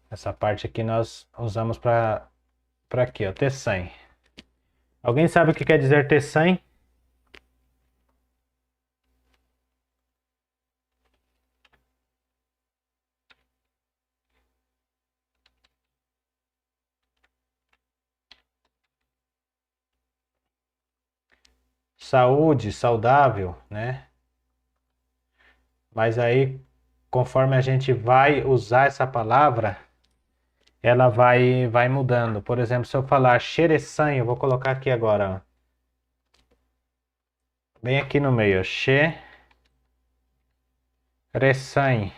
Essa parte aqui nós usamos para para aqui, ó, T100. Alguém sabe o que quer dizer T100? Saúde, saudável, né? Mas aí, conforme a gente vai usar essa palavra, ela vai mudando. Por exemplo, se eu falar xereçanho, eu vou colocar aqui agora, ó. Bem aqui no meio, ó. Xereçanho.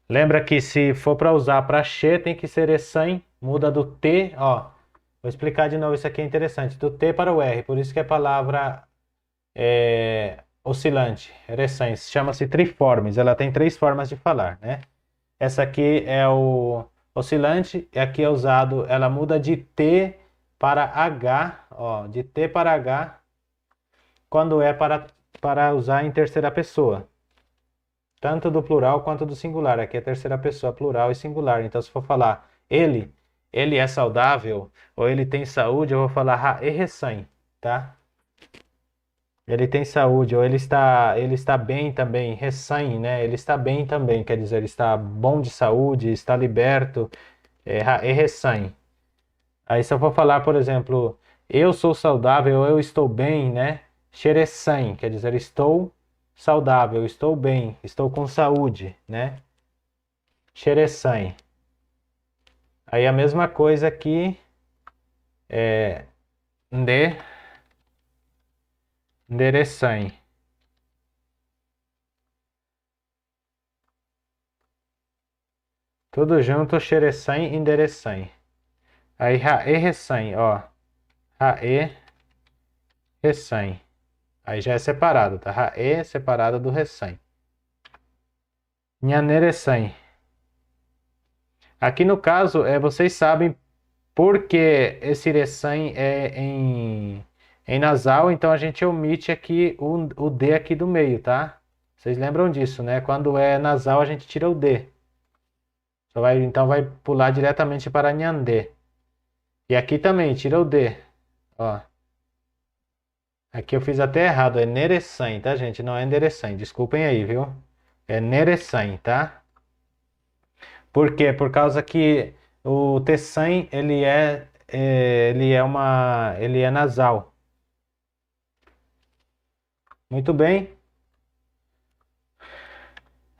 Lembra que se for para usar para xe, tem que ser eçanho, muda do T, ó. Vou explicar de novo, isso aqui é interessante. Do T para o R, por isso que a palavra oscilante, ereçanho, chama-se triformes. Ela tem três formas de falar, né? Essa aqui é o oscilante, e aqui é usado, ela muda de T para H, ó, de T para H, quando é para usar em terceira pessoa. Tanto do plural quanto do singular. Aqui é terceira pessoa, plural e singular. Então, se for falar ele é saudável, ou ele tem saúde, eu vou falar recém, tá? Ele tem saúde, ou ele está bem também, recém, né? Ele está bem também, quer dizer, ele está bom de saúde, está liberto, recém. Aí se eu for falar, por exemplo, eu sou saudável, eu estou bem, né? Xerecém, quer dizer, estou saudável, estou bem, estou com saúde, né? Xerecém. Aí a mesma coisa aqui, nde, nderecém. Tudo junto, xerecém, enderecém. Aí raê, recém, ó. Raê, recém. Aí já é separado, tá? Raê separado do recém. Nhanerecém. Aqui no caso, vocês sabem por que esse recém é em nasal, então a gente omite aqui o D aqui do meio, tá? Vocês lembram disso, né? Quando é nasal, a gente tira o D. Então vai pular diretamente para Nhandê. E aqui também, tira o D. Ó. Aqui eu fiz até errado, é Nerecém, tá, gente? Não é Enderecém, desculpem aí, viu? É Nerecém, tá? Por quê? Por causa que o T100, ele é nasal. Muito bem.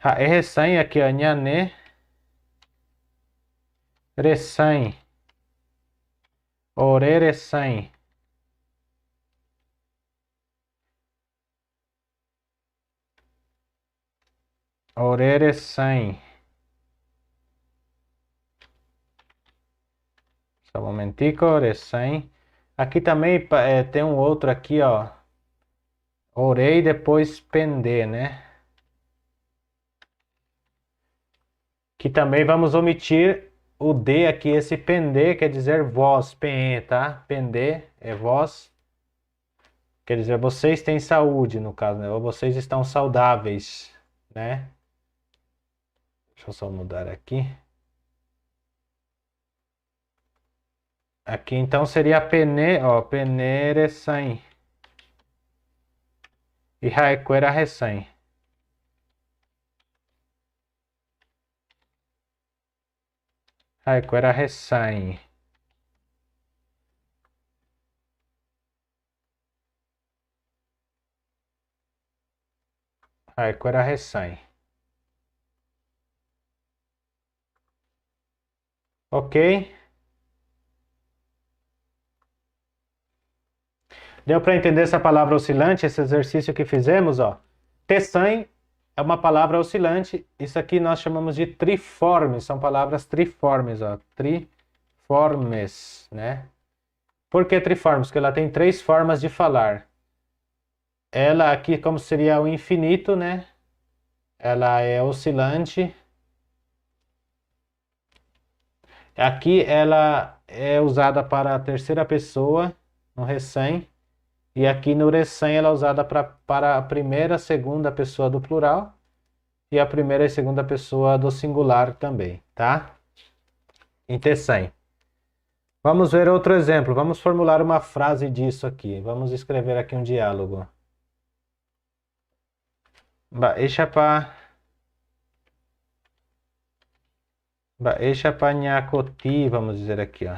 É recém aqui, ó, Nhané, recém, orerecém. Orerecém. Só um momentico, orecém. Aqui também tem um outro aqui, ó. Orei depois pender, né? Que também vamos omitir o D aqui, esse pender quer dizer voz, PE, tá? Pender é voz, quer dizer vocês têm saúde, no caso, né? Ou vocês estão saudáveis, né? Deixa eu só mudar aqui. Aqui então seria pene, ó, penerecém. E raequera recém. Raequera recém. Raequera recém. Ok? Deu para entender essa palavra oscilante, esse exercício que fizemos, ó? Tessan é uma palavra oscilante. Isso aqui nós chamamos de triformes, são palavras triformes, ó. Triformes, né? Por que triformes? Porque ela tem três formas de falar. Ela aqui, como seria o infinito, né? Ela é oscilante. Aqui ela é usada para a terceira pessoa, no recém. E aqui no recém ela é usada para a primeira, segunda pessoa do plural. E a primeira e segunda pessoa do singular também, tá? Em T100. Vamos ver outro exemplo. Vamos formular uma frase disso aqui. Vamos escrever aqui um diálogo. Baisha pa nhakoti, vamos dizer aqui, ó.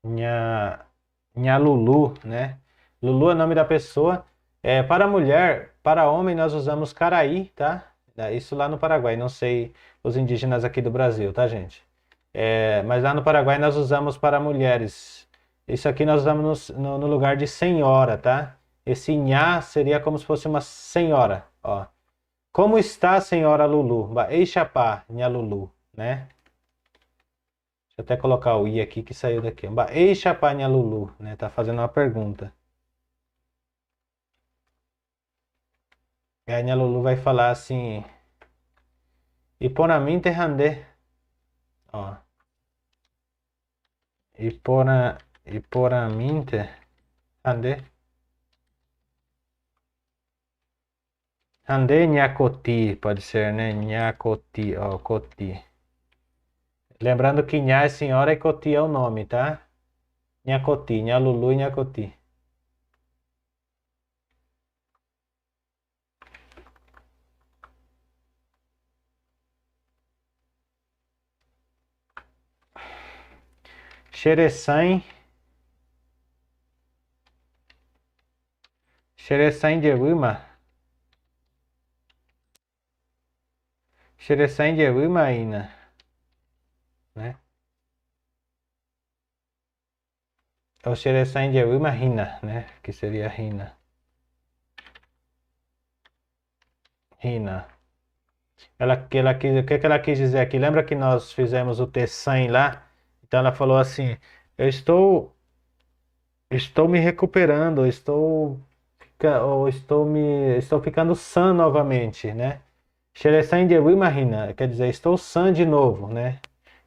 Nha Lulu, né? Lulu é o nome da pessoa. Para mulher, para homem nós usamos caraí, tá? Isso lá no Paraguai, não sei os indígenas aqui do Brasil, tá, gente? Mas lá no Paraguai nós usamos para mulheres. Isso aqui nós usamos no lugar de senhora, tá? Esse nha seria como se fosse uma senhora, ó. Como está a senhora Lulu? Eixapá, nha Lulu, né? Deixa eu até colocar o i aqui que saiu daqui. Eixapá, nha Lulu, né? Tá fazendo uma pergunta. E a nha Lulu vai falar assim: Iponaminte Handê. Ó. Iporaminte Handê. Handê Nhacoti, pode ser, né? Nhacoti, ó, Coti. Lembrando que Nha é senhora e Coti é o nome, tá? Nhacoti, Nha Lulu e Nhacoti. Xereçãe. Xereçãe de Rima. Xereçãe de Rima ainda, né? O Xereçãe de Rima Rina, né? Que seria Rina. Rina. O que ela quis dizer aqui? Lembra que nós fizemos o T100 lá? Então ela falou assim: eu estou me recuperando, estou ficando sã novamente, né? Xereçãe de Rina, quer dizer, estou sã de novo, né?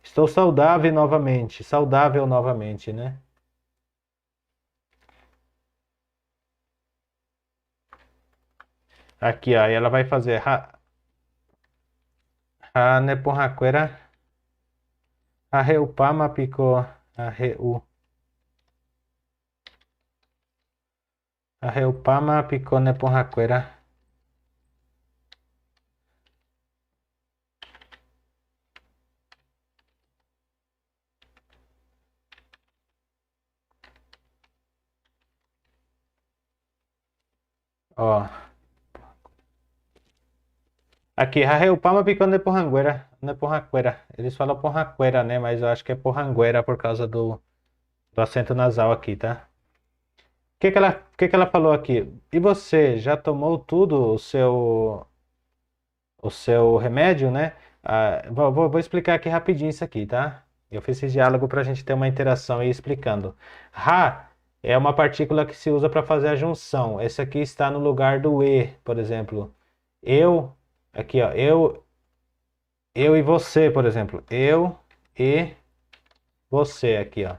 Estou saudável novamente, né? Aqui, ó, e ela vai fazer ha nepohaquera, Areupama pico, Areupama pico nepohaquera. Ó. Aqui, Raheupama picando de porrangueira. Não é porrangueira. Eles falam porrangueira, né? Mas eu acho que é porrangueira por causa do acento nasal aqui, tá? O que que ela falou aqui? E você, já tomou tudo o seu remédio, né? Vou explicar aqui rapidinho isso aqui, tá? Eu fiz esse diálogo para a gente ter uma interação e ir explicando. Ra é uma partícula que se usa para fazer a junção. Esse aqui está no lugar do e, por exemplo. Eu, aqui, ó, eu e você, por exemplo. Eu e você aqui, ó.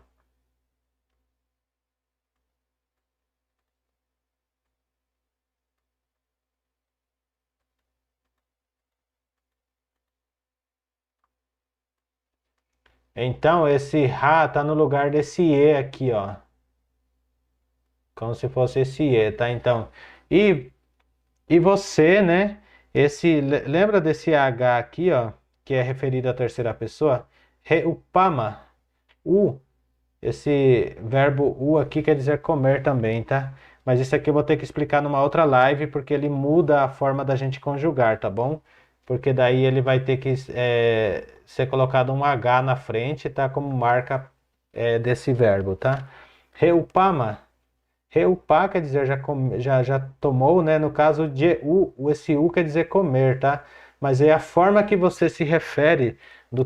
Então, esse ra tá no lugar desse e aqui, ó. Como se fosse esse e, tá? Então, e, e você, né? Lembra desse H aqui, ó, que é referido à terceira pessoa? Reupama, u. Esse verbo u aqui quer dizer comer também, tá? Mas isso aqui eu vou ter que explicar numa outra live, porque ele muda a forma da gente conjugar, tá bom? Porque daí ele vai ter que ser colocado um H na frente, tá? Como marca desse verbo, tá? Reupama. Reupar quer dizer já tomou, né? No caso de esse u quer dizer comer, tá? Mas é a forma que você se refere ao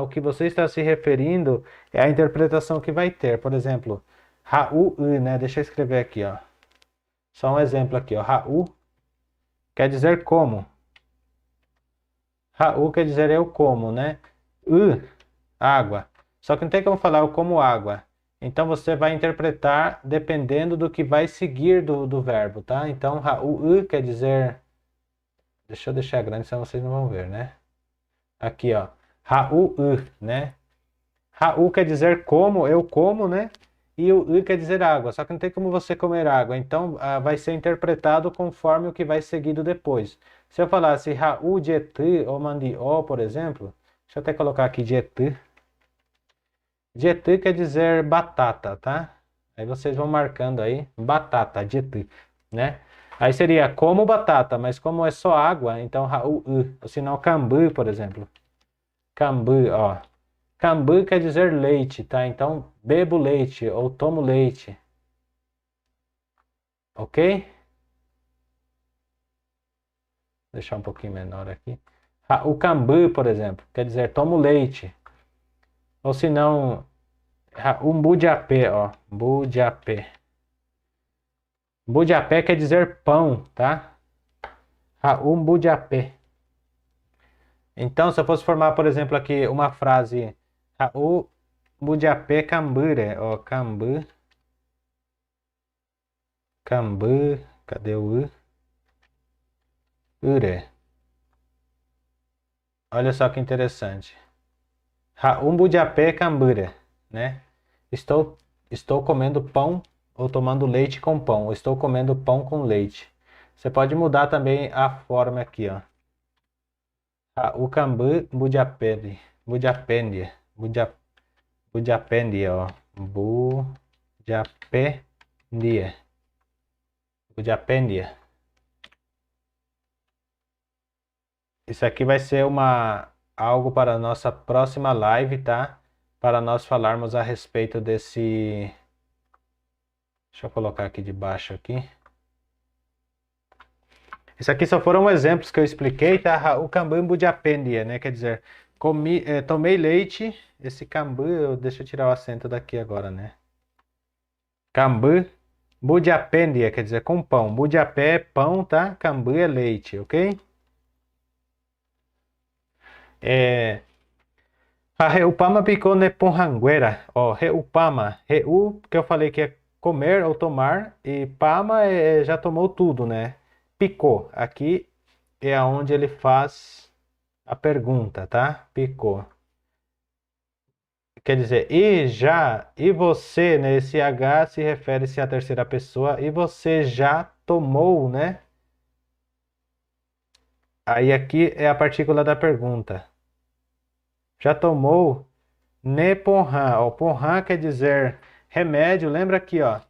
que você está se referindo é a interpretação que vai ter. Por exemplo, Raul, né? Deixa eu escrever aqui, ó. Só um exemplo aqui, ó. Raul quer dizer como. Raul quer dizer eu como, né? Água. Só que não tem como falar eu como água. Então você vai interpretar dependendo do que vai seguir do verbo, tá? Então, Raul quer dizer. Deixa eu deixar grande, senão vocês não vão ver, né? Aqui, ó. Ra'u, né? Ra'u quer dizer como, eu como, né? E o quer dizer água, só que não tem como você comer água. Então, vai ser interpretado conforme o que vai seguido depois. Se eu falasse Ra'u jeti ou mandió, por exemplo, deixa eu até colocar aqui jeti. Jeti quer dizer batata, tá? Aí vocês vão marcando aí, batata, jeti, né? Aí seria como batata, mas como é só água, então Ra'u, ou senão cambu, por exemplo. Cambu, ó. Cambu quer dizer leite, tá? Então, bebo leite ou tomo leite, ok? Deixar um pouquinho menor aqui. O cambu, por exemplo, quer dizer tomo leite. Ou se não, o budiapé, ó. Budiapé. Budiapé quer dizer pão, tá? O budiapé. Então, se eu fosse formar, por exemplo, aqui uma frase. O budiapé cambure, ó. Cambu. Cambu. Cadê o u? Ure. Olha só que interessante. Um de apé cambura, né? Estou, estou comendo pão ou tomando leite com pão. Ou estou comendo pão com leite. Você pode mudar também a forma aqui, ó. O cambu budiapende. Budiapende. Budiapende, ó. Budiapende. Budiapende. Isso aqui vai ser algo para a nossa próxima live, tá? Para nós falarmos a respeito desse. Deixa eu colocar aqui de baixo aqui. Isso aqui só foram exemplos que eu expliquei, tá? O cambambu de apêndia, né? Quer dizer, tomei leite. Esse cambu, deixa eu tirar o acento daqui agora, né? Cambu, bu de apêndia, quer dizer, com pão. Bu de apé é pão, tá? Cambu é leite, ok? É. A reupama picou ne ponrangueira. Ó, reupama. Reu, que eu falei que é comer ou tomar. E pama já tomou tudo, né? Picou. Aqui é onde ele faz a pergunta, tá? Picou. Quer dizer, e você, né? Esse H se refere-se à terceira pessoa. E você já tomou, né? Aí aqui é a partícula da pergunta. Já tomou? Ne ponran. Ó, ponran quer dizer remédio. Lembra aqui, ó.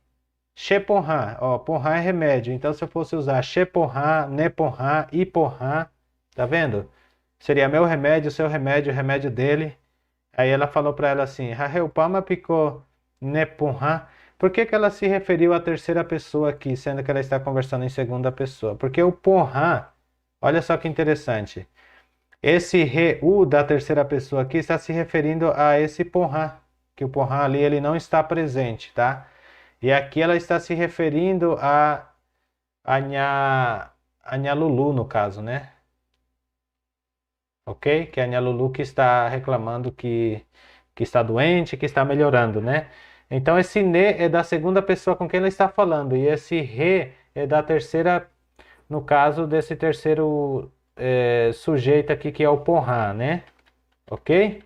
Cheponran. Ó, ponran é remédio. Então, se eu fosse usar cheponran, neponran, iponran, tá vendo? Seria meu remédio, seu remédio, o remédio dele. Aí ela falou para ela assim: Raheupama picou neponran. Por que que ela se referiu à terceira pessoa aqui, sendo que ela está conversando em segunda pessoa? Porque o ponran, olha só que interessante. Esse reu da terceira pessoa aqui está se referindo a esse porran, que o porran ali ele não está presente, tá? E aqui ela está se referindo a Nha Lulu, no caso, né? Ok? Que é a Nha Lulu que está reclamando que está doente, que está melhorando, né? Então esse ne é da segunda pessoa com quem ela está falando, e esse re é da terceira, no caso desse terceiro sujeito aqui que é o porran, né? Ok?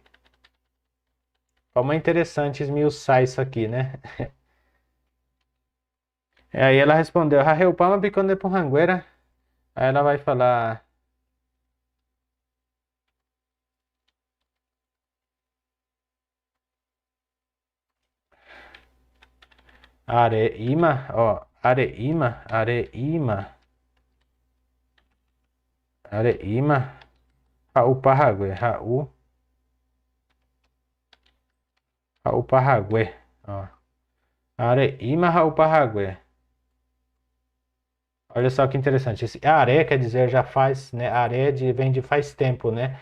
Como é interessante esmiuçar isso aqui, né? Aí ela respondeu, Raheupama picone porrangueira. Aí ela vai falar, areima, ó, areima, Raul Parragué, Raul Parragué, ó, areima, Raul Parragué. Olha só que interessante, esse are quer dizer já faz, né, vem de faz tempo, né?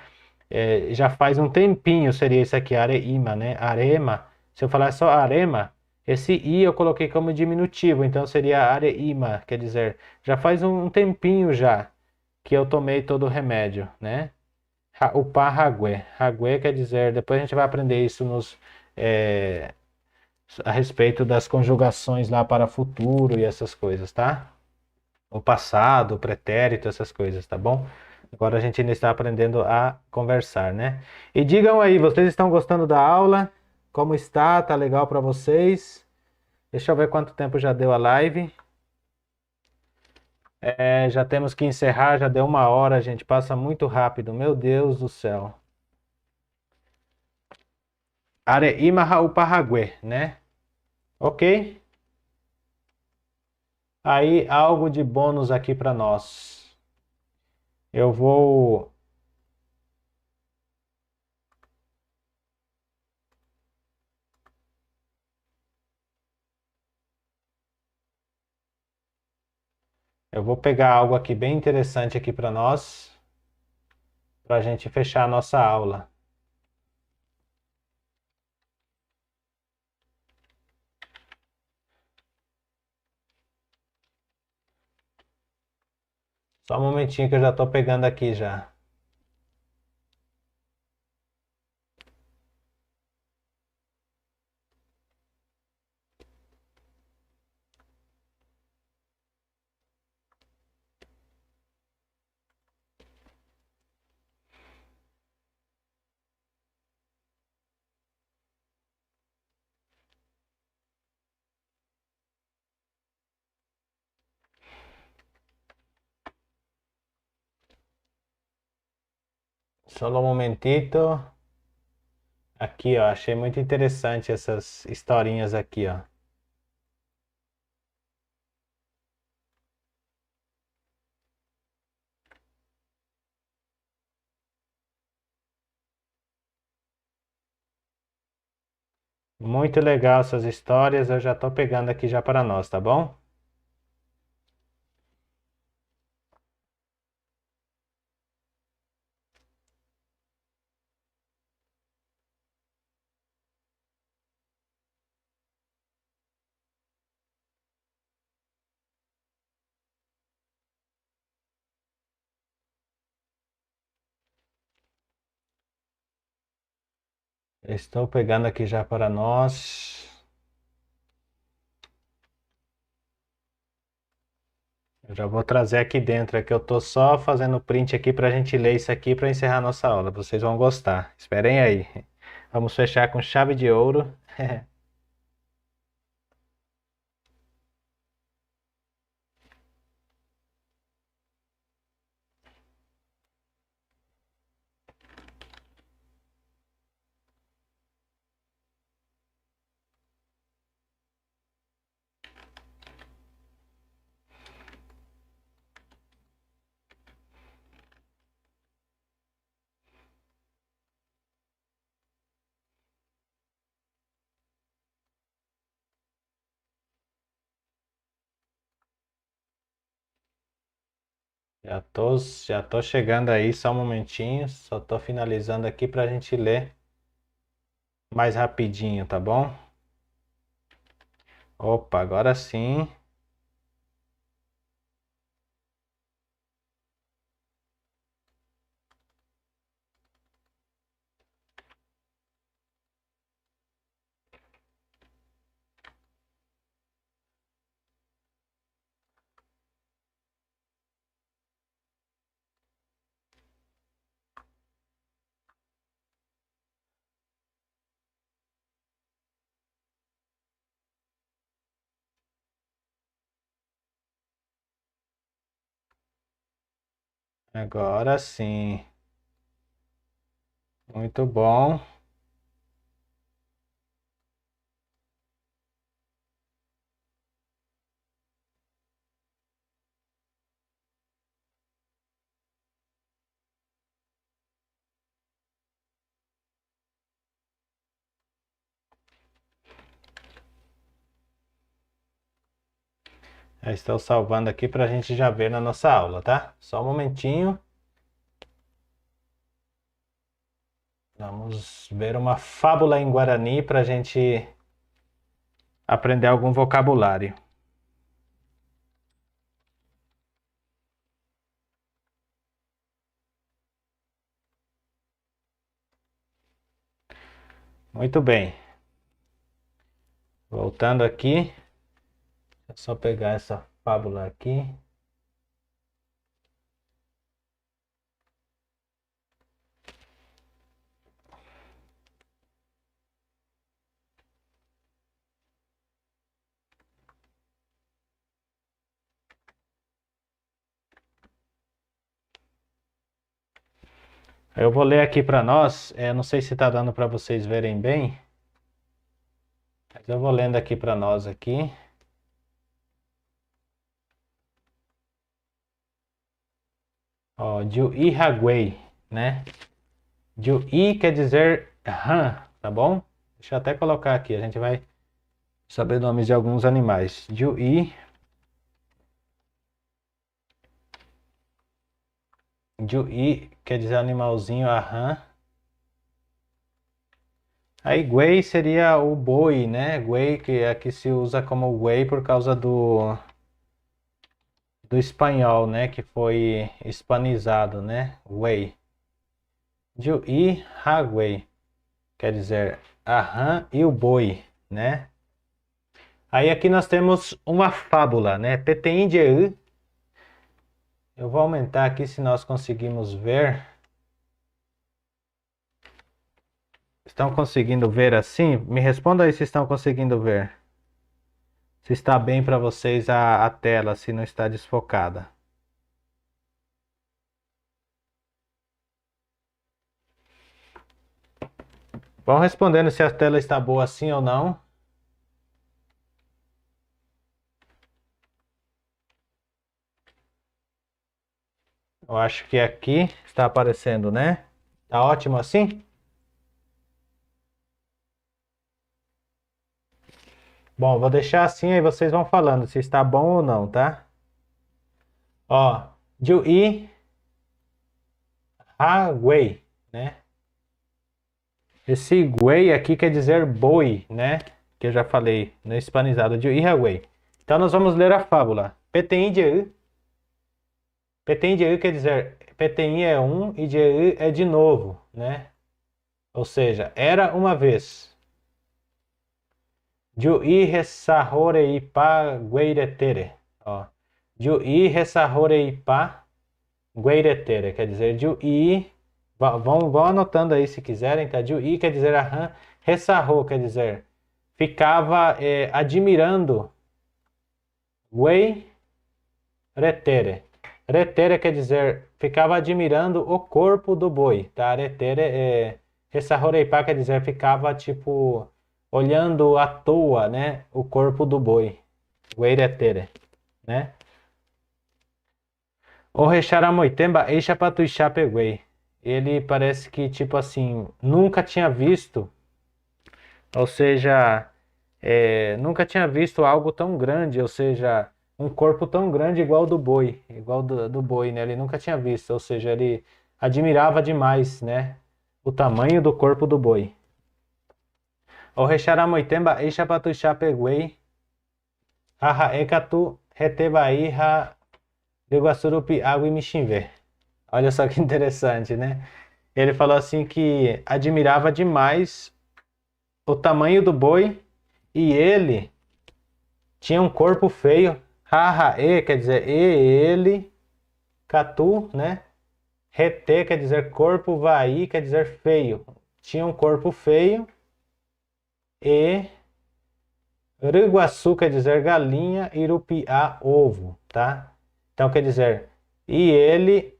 Já faz um tempinho seria isso aqui, areima, né? Arema. Se eu falar só arema, esse i eu coloquei como diminutivo, então seria areima, quer dizer, já faz um tempinho já que eu tomei todo o remédio, né? O parragué. Ragué quer dizer, depois a gente vai aprender isso é, a respeito das conjugações lá para futuro e essas coisas, tá? O passado, o pretérito, essas coisas, tá bom? Agora a gente ainda está aprendendo a conversar, né? E digam aí, vocês estão gostando da aula? Como está? Tá legal para vocês? Deixa eu ver quanto tempo já deu a live. Já temos que encerrar, já deu 1 hora, gente. Passa muito rápido, meu Deus do céu. Areima o Paraguai, né? Ok? Aí, algo de bônus aqui para nós. Eu vou. Eu vou pegar algo aqui bem interessante aqui para nós, para a gente fechar a nossa aula. Só um momentinho que eu já estou pegando aqui já. Só um momentito. Aqui, ó, achei muito interessante essas historinhas aqui, ó. Muito legal essas histórias, eu já estou pegando aqui já para nós, tá bom? Estou pegando aqui já para nós. Eu já vou trazer aqui dentro, é que eu tô só fazendo print aqui para a gente ler isso aqui para encerrar nossa aula. Vocês vão gostar. Esperem aí. Vamos fechar com chave de ouro. Já tô chegando aí, só um momentinho. Só tô finalizando aqui para a gente ler mais rapidinho, tá bom? Opa, agora sim. Agora sim. Muito bom. Já estou salvando aqui para a gente já ver na nossa aula, tá? Só um momentinho. Vamos ver uma fábula em Guarani para a gente aprender algum vocabulário. Muito bem. Voltando aqui. É só pegar essa fábula aqui. Eu vou ler aqui para nós. Não sei se está dando para vocês verem bem. Mas eu vou lendo aqui para nós aqui. Ó, Juí Haguei, né? Juí quer dizer rã, tá bom? Deixa eu até colocar aqui, a gente vai saber nomes de alguns animais. Juí. Juí quer dizer animalzinho, a rã. Aí guei seria o boi, né? Guei, que aqui se usa como guei por causa do espanhol, né? Que foi hispanizado, né? Guei. Juí Haguei quer dizer a rã e o boi, né? Aí aqui nós temos uma fábula, né? Petein-jeú. Eu vou aumentar aqui se nós conseguimos ver. Estão conseguindo ver assim? Me responda aí se estão conseguindo ver. Se está bem para vocês a tela, se não está desfocada. Vão respondendo se a tela está boa assim ou não. Eu acho que aqui está aparecendo, né? Tá ótimo assim? Bom, vou deixar assim aí vocês vão falando se está bom ou não, tá? Ó, Juí Haguei, né? Esse guei aqui quer dizer boi, né? Que eu já falei no hispanizado, Juí Haguei. Então nós vamos ler a fábula. Petein-jeú. Petein-jeú quer dizer, Petein é um e jeú é de novo, né? Ou seja, era uma vez. Juí resarroreipá gueiretere. Ó. Juí resarroreipá gueiretere. Quer dizer, Juí. Vão anotando aí se quiserem, tá? Juí quer dizer aham. Resarro quer dizer ficava admirando. Guei retere. Retere quer dizer ficava admirando o corpo do boi, tá? Retere resarroreipá quer dizer ficava tipo olhando à toa, né, o corpo do boi. Gueiretere, né? O Recharamoitemba eixa patuixá peguei. Ele parece que tipo assim nunca tinha visto, ou seja, nunca tinha visto algo tão grande, ou seja, um corpo tão grande igual do boi, igual do boi, né? Ele nunca tinha visto, ou seja, ele admirava demais, né, o tamanho do corpo do boi. O Recharamoitemba eixa patuixá peguei. Haha ekatu retebai ha Reguaçurupi água e Mixinvé. Olha só que interessante, né? Ele falou assim que admirava demais o tamanho do boi e ele tinha um corpo feio. Haha, quer dizer ele, catu, né? Rete quer dizer corpo, vai quer dizer feio. Tinha um corpo feio e Riguaçu quer dizer galinha, Irupiá, ovo, tá? Então quer dizer, e ele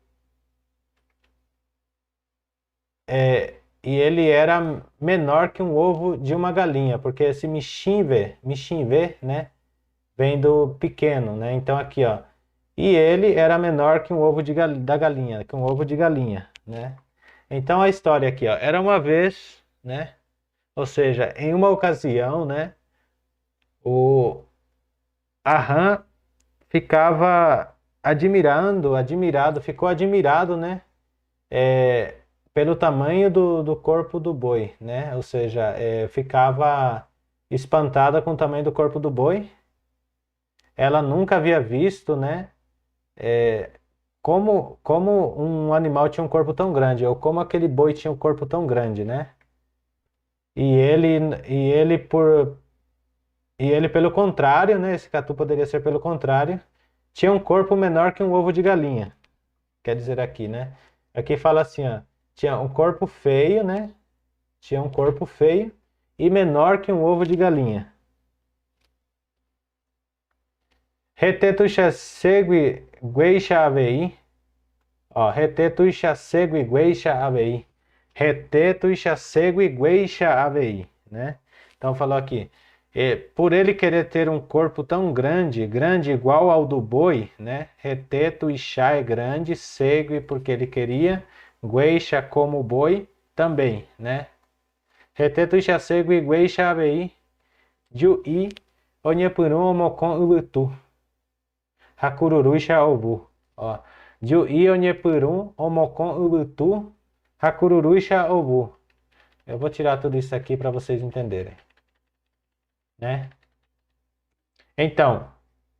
era menor que um ovo de uma galinha, porque esse mixinve, né, vem do pequeno, né? Então aqui, ó, e ele era menor que um ovo da galinha, que um ovo de galinha, né? Então a história aqui, ó, era uma vez, né? Ou seja, em uma ocasião, né, o Aham ficava ficou admirado, né? Pelo tamanho do corpo do boi, né? Ou seja, ficava espantada com o tamanho do corpo do boi. Ela nunca havia visto, né? Como um animal tinha um corpo tão grande, ou como aquele boi tinha um corpo tão grande, né? E ele, e ele por, e ele pelo contrário, né? Esse catu poderia ser pelo contrário, tinha um corpo menor que um ovo de galinha. Quer dizer aqui, né? Aqui fala assim, ó, tinha um corpo feio, né? Tinha um corpo feio e menor que um ovo de galinha. Retetuxa segui gueixavei. Ó, rete tuixa segui gueixa avei. Rete tuixa segui gueixa avei, né? Então falou aqui, por ele querer ter um corpo tão grande, grande igual ao do boi, né? Rete tuixa é grande, segui porque ele queria, gueixa como boi também, né? Rete tuixa segui gueixa avei. Ju'i onyepurum omokon ubutu. Hakururuisha obu. Ó. Ju'i onyepurum omokon ubutu. Hakururuisha obu. Eu vou tirar tudo isso aqui para vocês entenderem, né? Então,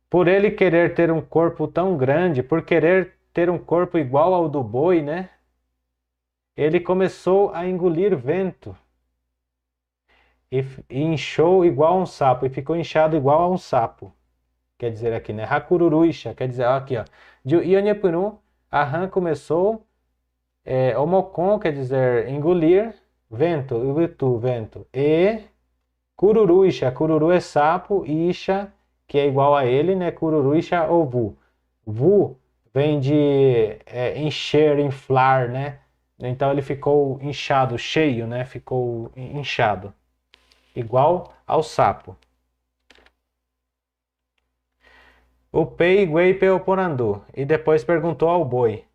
por ele querer ter um corpo tão grande, por querer ter um corpo igual ao do boi, né? Ele começou a engolir vento e inchou igual a um sapo e ficou inchado igual a um sapo. Quer dizer aqui, né? Hakururuisha, quer dizer, aqui, ó. Ionyepurum, a Han começou, omokon, quer dizer, engolir, vento, ubutu, vento. E kururuisha, kururu é sapo, isha, que é igual a ele, né? Kururuisha ou vu. Vu vem de encher, inflar, né? Então ele ficou inchado, cheio, né? Ficou inchado. Igual ao sapo. O pei guei peoporandu e depois perguntou ao boi: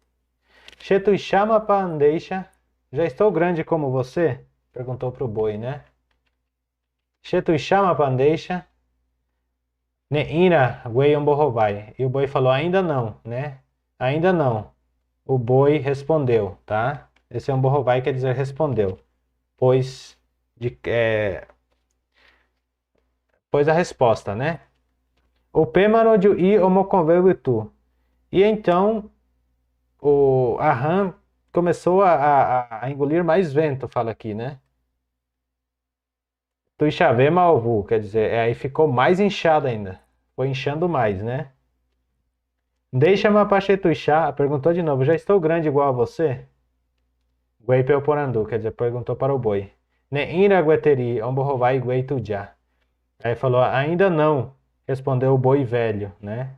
Chetuixama pandeixa, já estou grande como você? Perguntou para o boi, né? Chetuixama pandeixa, neira guei omborrovai. E o boi falou: ainda não, né? Ainda não. O boi respondeu, tá? Esse omborrovai quer dizer respondeu. Pois a resposta, né? O pêmaro de i omoconvelutu. E então a rã começou a engolir mais vento, fala aqui, né? Tuixavê malvu, quer dizer, aí ficou mais inchado ainda. Foi inchando mais, né? Deixa-me tuixá, perguntou de novo, já estou grande igual a você? Guei peoporandu, quer dizer, perguntou para o boi. Neira gueteri, omborrovai guei tujá. Aí falou, ainda não, respondeu o boi velho, né?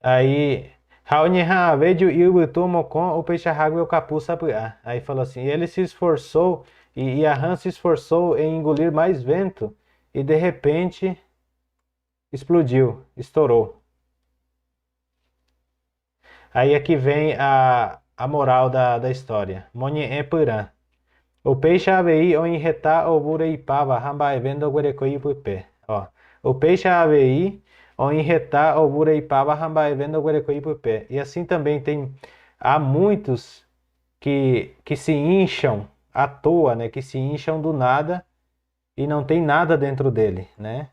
Aí, Raoniha veio Ilbutu Mocon, o peixe água e o capu sabiá. Aí falou assim, ele se esforçou e a rã se esforçou em engolir mais vento e de repente explodiu, estourou. Aí aqui vem a moral da história. Monye e purã. O peixe avei o enretá o bureipava ramba evendo guerecoi pupe. Ó, o peixe avei o enretá o bureipava ramba evendo guerecoi pupe. E assim também há muitos que se incham à toa, né? Que se incham do nada e não tem nada dentro dele, né?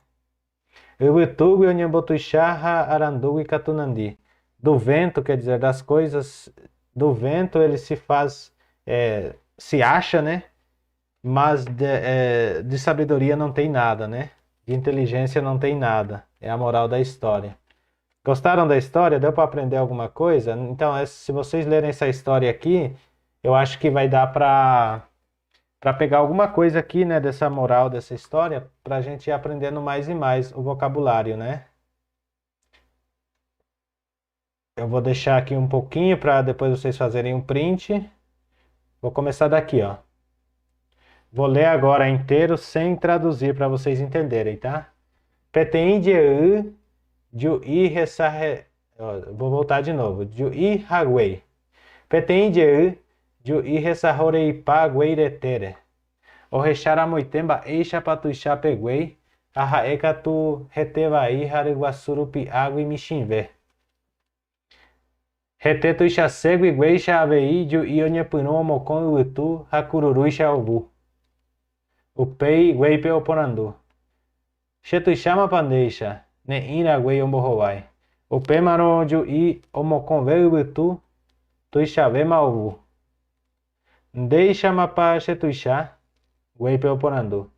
Ubutugu onhambotuixarra arandugu e catunandi. Do vento, quer dizer, das coisas do vento ele se faz, se acha, né? Mas de sabedoria não tem nada, né? De inteligência não tem nada. É a moral da história. Gostaram da história? Deu para aprender alguma coisa? Então, se vocês lerem essa história aqui, eu acho que vai dar para pegar alguma coisa aqui, né, dessa moral dessa história, para a gente ir aprendendo mais e mais o vocabulário, né? Eu vou deixar aqui um pouquinho para depois vocês fazerem um print. Vou começar daqui, ó. Vou ler agora inteiro sem traduzir para vocês entenderem, tá? Petendeu Ju'i resarre... Vou voltar de novo. Ju'i haguei. Petendeu Ju'i resarrorei paguei retere. O recharamoitemba eixa patuixá peguei. Arraeka tu retevai hariguassurupi água e mixinvé. Retetu ixacego igueixa avei Ju'i onyepurum omokon utu hakururu ixauvu. Upei guei peoporandu. Chetuixama pandeixa. Neira guei omborrovai. Upei maro ju'i omoconve ubutu. Tuixave malvu. Deixa mapa chetuixá. Guei peoporandu.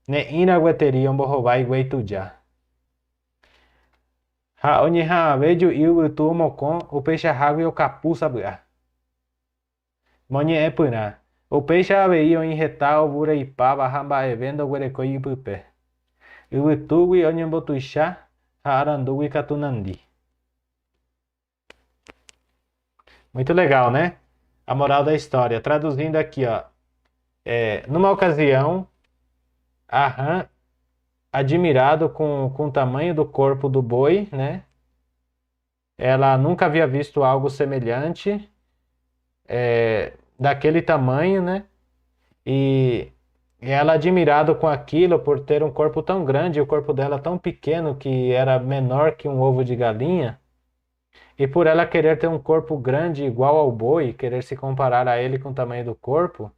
Neira gueteri omborrovai guei tujá. Ha onyeha vejo ubutu omokon. Upeixa água e o capu sabiá. Monye é purá. O peixe aveio em retal, bureipava, ramba evendo, guerecoi e pupé. Ubutugui, onhambotuixá, arandugu e catunandi. Muito legal, né? A moral da história. Traduzindo aqui, ó. Numa ocasião, a rã, admirado com o tamanho do corpo do boi, né? Ela nunca havia visto algo semelhante, daquele tamanho, né? E, e ela admirado com aquilo por ter um corpo tão grande, e o corpo dela tão pequeno que era menor que um ovo de galinha, e por ela querer ter um corpo grande igual ao boi, querer se comparar a ele com o tamanho do corpo,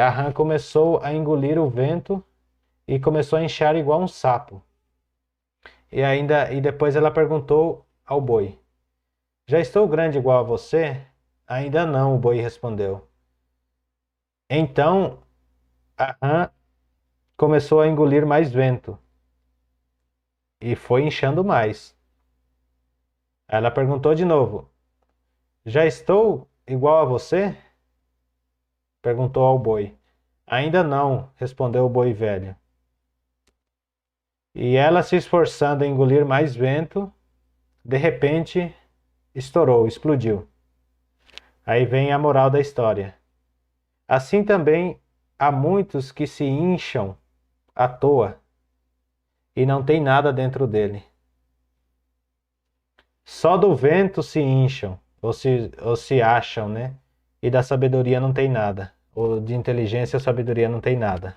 a rã começou a engolir o vento e começou a inchar igual um sapo. E depois ela perguntou ao boi: Já estou grande igual a você? Ainda não, o boi respondeu. Então a rã começou a engolir mais vento e foi inchando mais. Ela perguntou de novo: Já estou igual a você? Perguntou ao boi. Ainda não, respondeu o boi velho. E ela, se esforçando em engolir mais vento, de repente estourou, explodiu. Aí vem a moral da história. Assim também há muitos que se incham à toa e não tem nada dentro dele. Só do vento se incham, ou se acham, né? E da sabedoria não tem nada. Ou de inteligência ou sabedoria não tem nada.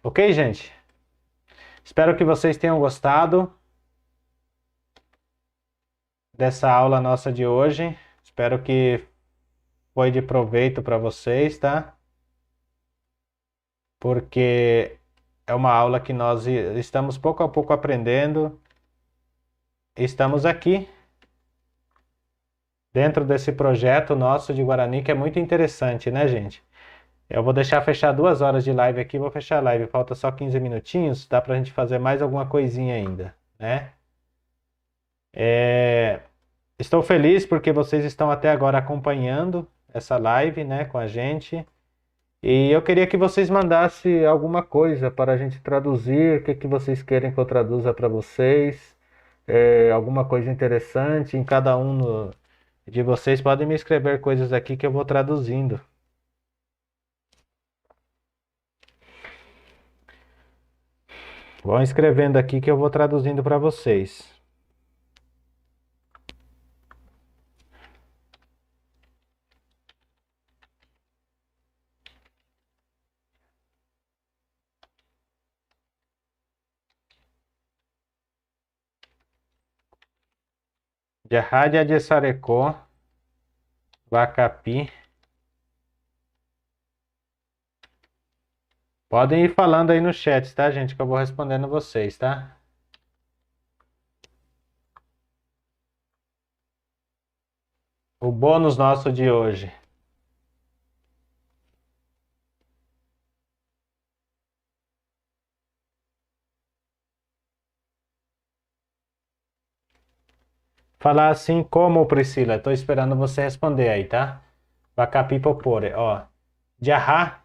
Ok, gente? Espero que vocês tenham gostado dessa aula nossa de hoje. Espero que foi de proveito para vocês, tá? Porque é uma aula que nós estamos pouco a pouco aprendendo. Estamos aqui dentro desse projeto nosso de Guarani, que é muito interessante, né, gente? Eu vou deixar fechar 2 horas de live aqui, vou fechar a live, falta só 15 minutinhos, dá pra gente fazer mais alguma coisinha ainda, né? É, Estou feliz porque vocês estão até agora acompanhando essa live, né, com a gente. E eu queria que vocês mandassem alguma coisa para a gente traduzir, o que que vocês querem que eu traduza para vocês, alguma coisa interessante em cada um de vocês. Podem me escrever coisas aqui que eu vou traduzindo. Vão escrevendo aqui que eu vou traduzindo para vocês. Jarradia de Sarecó, Vacapi. Podem ir falando aí no chat, tá, gente? Que eu vou respondendo vocês, tá? O bônus nosso de hoje. Falar assim como, Priscila? Tô esperando você responder aí, tá? Vacapi popore, ó. Jarra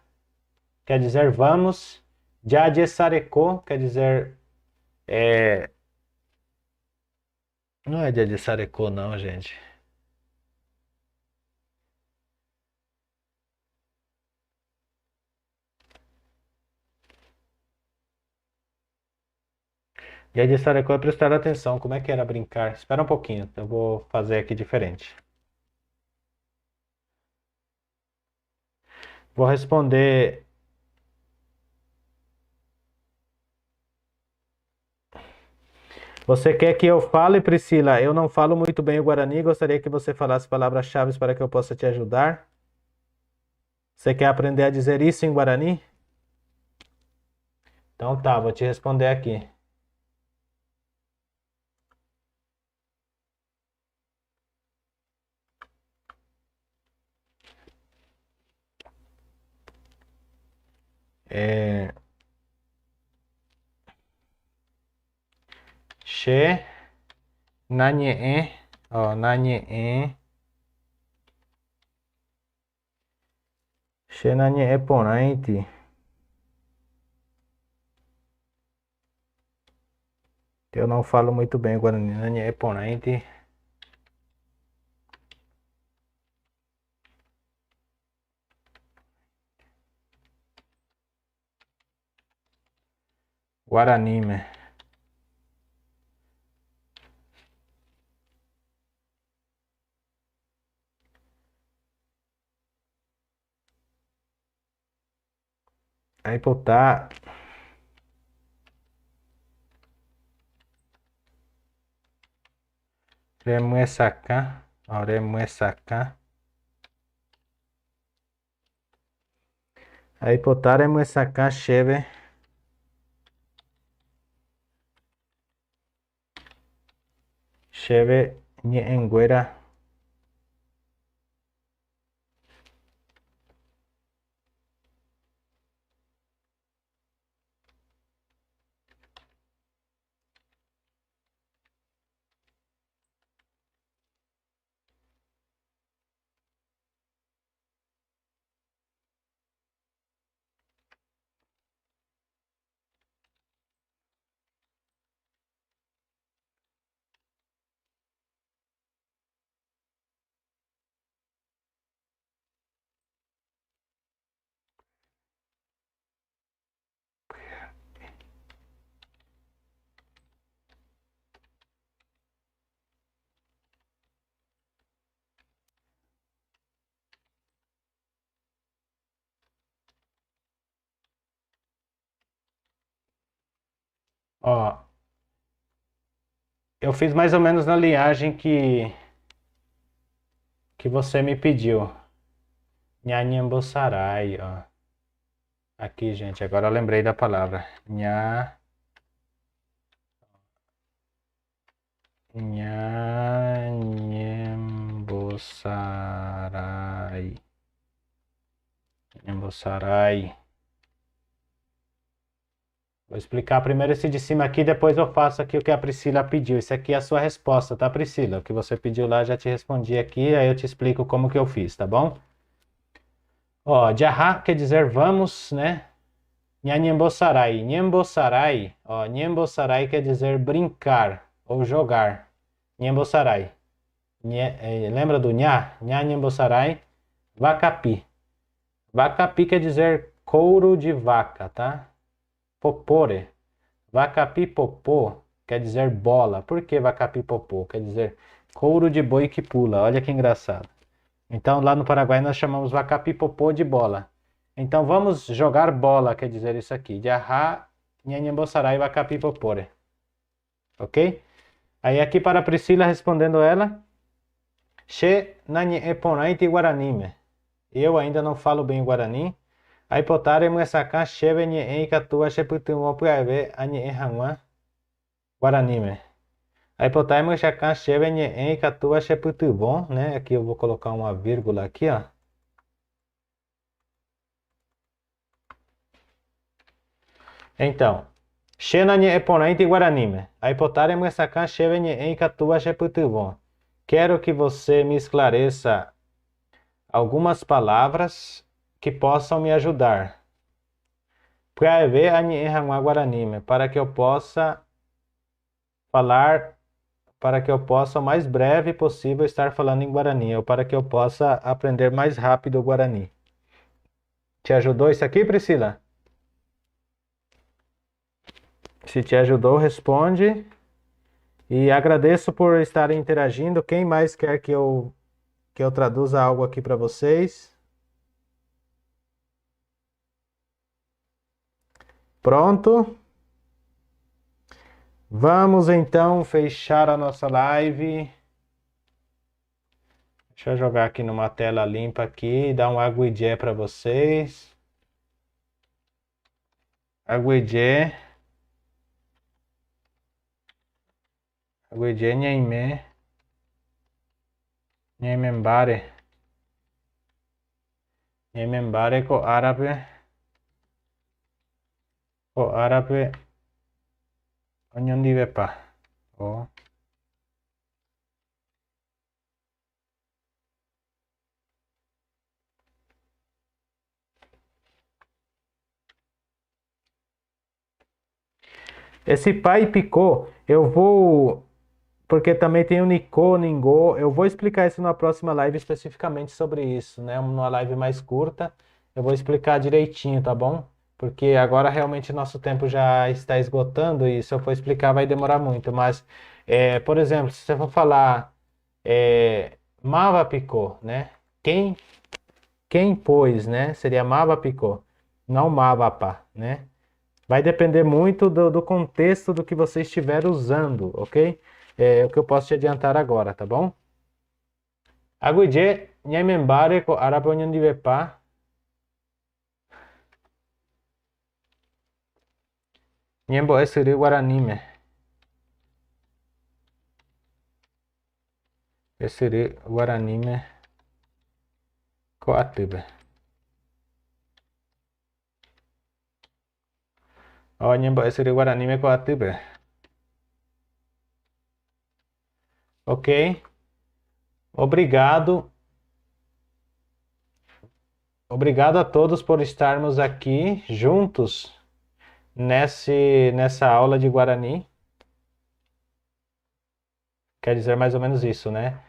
quer dizer vamos. Jadiesarecô quer dizer. É... Não é Jadiesarecô, não, gente. Jadiesarecô é prestar atenção. Como é que era brincar? Espera um pouquinho, eu vou fazer aqui diferente. Vou responder. Você quer que eu fale, Priscila? Eu não falo muito bem o Guarani. Gostaria que você falasse palavras-chave para que eu possa te ajudar. Você quer aprender a dizer isso em Guarani? Então tá, vou te responder aqui. É... She, Nanye, ó, Nanye, She Nanye Ponente. Eu não falo muito bem o Guarani. Nanye Ponente. Guaranime. Aí botar remuesacá, ó, remuesacá. Aí botar remuesacá cheve. Cheve ñe'ẽnguéra. Ó, eu fiz mais ou menos na linhagem que você me pediu. Nhanhembosarai, ó. Aqui, gente, agora eu lembrei da palavra. Nhanhembosarai. Nhanhembosarai. Vou explicar primeiro esse de cima aqui, depois eu faço aqui o que a Priscila pediu. Isso aqui é a sua resposta, tá, Priscila? O que você pediu lá, já te respondi aqui, aí eu te explico como que eu fiz, tá bom? Ó, Jahá quer dizer vamos, né? Nhanhembosarai. Nhembosarai, ó, Nhembosarai quer dizer brincar ou jogar. Nhembosarai. Lembra do Nha? Nhanhembosarai. Vacapi. Vacapi quer dizer couro de vaca, tá? Popore. Vacapi popô quer dizer bola. Por que vacapi popô? Quer dizer couro de boi que pula. Olha que engraçado. Então lá no Paraguai nós chamamos vacapi popô de bola. Então vamos jogar bola, quer dizer isso aqui. Jahá nhanhembosarai vacapi popore. Ok? Aí aqui para a Priscila respondendo ela. Che nanheponaiti guaranime. Eu ainda não falo bem o Guarani. Aí potare muesaka cheve nhe katua sheputumo puave anhe hangwa Guaranime. Aí potare muesaka cheve nhe katua sheputubon, né? Aqui eu vou colocar uma vírgula aqui, ó. Então, Shena nhe eponaiti Guaranime. Aí potare muesaka cheve nhe katua sheputubon. Quero que você me esclareça algumas palavras que possam me ajudar. Puave anhe hangwa Guaranime. Para que eu possa falar, para que eu possa o mais breve possível estar falando em Guarani, ou para que eu possa aprender mais rápido o Guarani. Te ajudou isso aqui, Priscila? Se te ajudou, responde. E agradeço por estarem interagindo. Quem mais quer que eu traduza algo aqui para vocês? Pronto? Vamos então fechar a nossa live. Deixa eu jogar aqui numa tela limpa aqui, dar um aguijé para vocês. Aguijé. Aguijé nhaimé. Nhaimembare. Nhaimembare ko árabe. O árabe. Onyandivepa. O. Esse pai picou, eu vou, porque também tem o Nicô, Ningô, eu vou explicar isso na próxima live especificamente sobre isso, né? Numa live mais curta, eu vou explicar direitinho, tá bom? porque agora realmente nosso tempo já está esgotando e se eu for explicar vai demorar muito. Mas, por exemplo, se você for falar Mava picou, né? Quem pôs, né? Seria Mava picou, não Mava pá, né? Vai depender muito do contexto do que você estiver usando, ok? É o que eu posso te adiantar agora, tá bom? Aguje, nyamembare ko araponyon di bepa, nyembo esiri guaranime. Esiri guaranime ko atibe. Oh, nyembo esiri guaranime ko atibe. Ok? Obrigado. Obrigado a todos por estarmos aqui juntos nessa aula de Guarani. Quer dizer mais ou menos isso, né?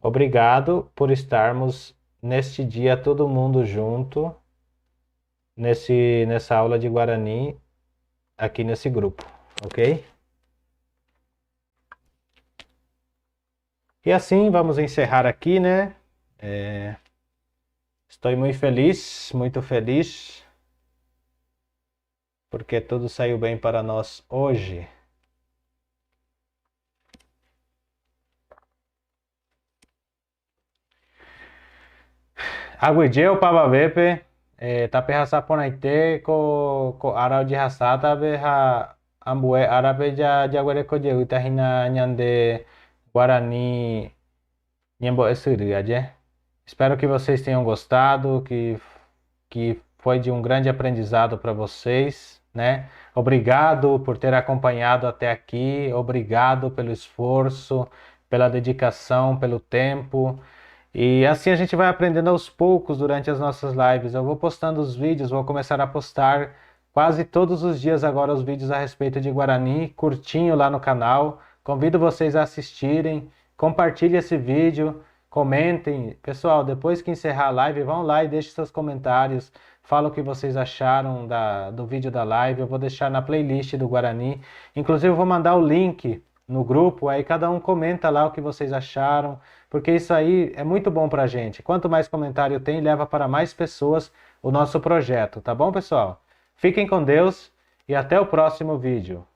Obrigado por estarmos neste dia todo mundo junto nessa aula de Guarani aqui nesse grupo, ok? E assim vamos encerrar aqui, né? Estou muito feliz, porque tudo saiu bem para nós hoje. Aguijeu pavavepe, tapi hasaponaite ko arau de hasata be ambue arabe jaguare ko jeuta hina nyande Guarani Nhembo Essiri, aje. Espero que vocês tenham gostado, que foi de um grande aprendizado para vocês, né? Obrigado por ter acompanhado até aqui, obrigado pelo esforço, pela dedicação, pelo tempo. E assim a gente vai aprendendo aos poucos durante as nossas lives. Eu vou postando os vídeos, vou começar a postar quase todos os dias agora os vídeos a respeito de Guarani, curtinho lá no canal. Convido vocês a assistirem, compartilhem esse vídeo, comentem. Pessoal, depois que encerrar a live, vão lá e deixem seus comentários. Falam o que vocês acharam do vídeo da live. Eu vou deixar na playlist do Guarani. Inclusive, eu vou mandar o link no grupo, aí cada um comenta lá o que vocês acharam, porque isso aí é muito bom pra gente. Quanto mais comentário tem, leva para mais pessoas o nosso projeto, tá bom, pessoal? Fiquem com Deus e até o próximo vídeo.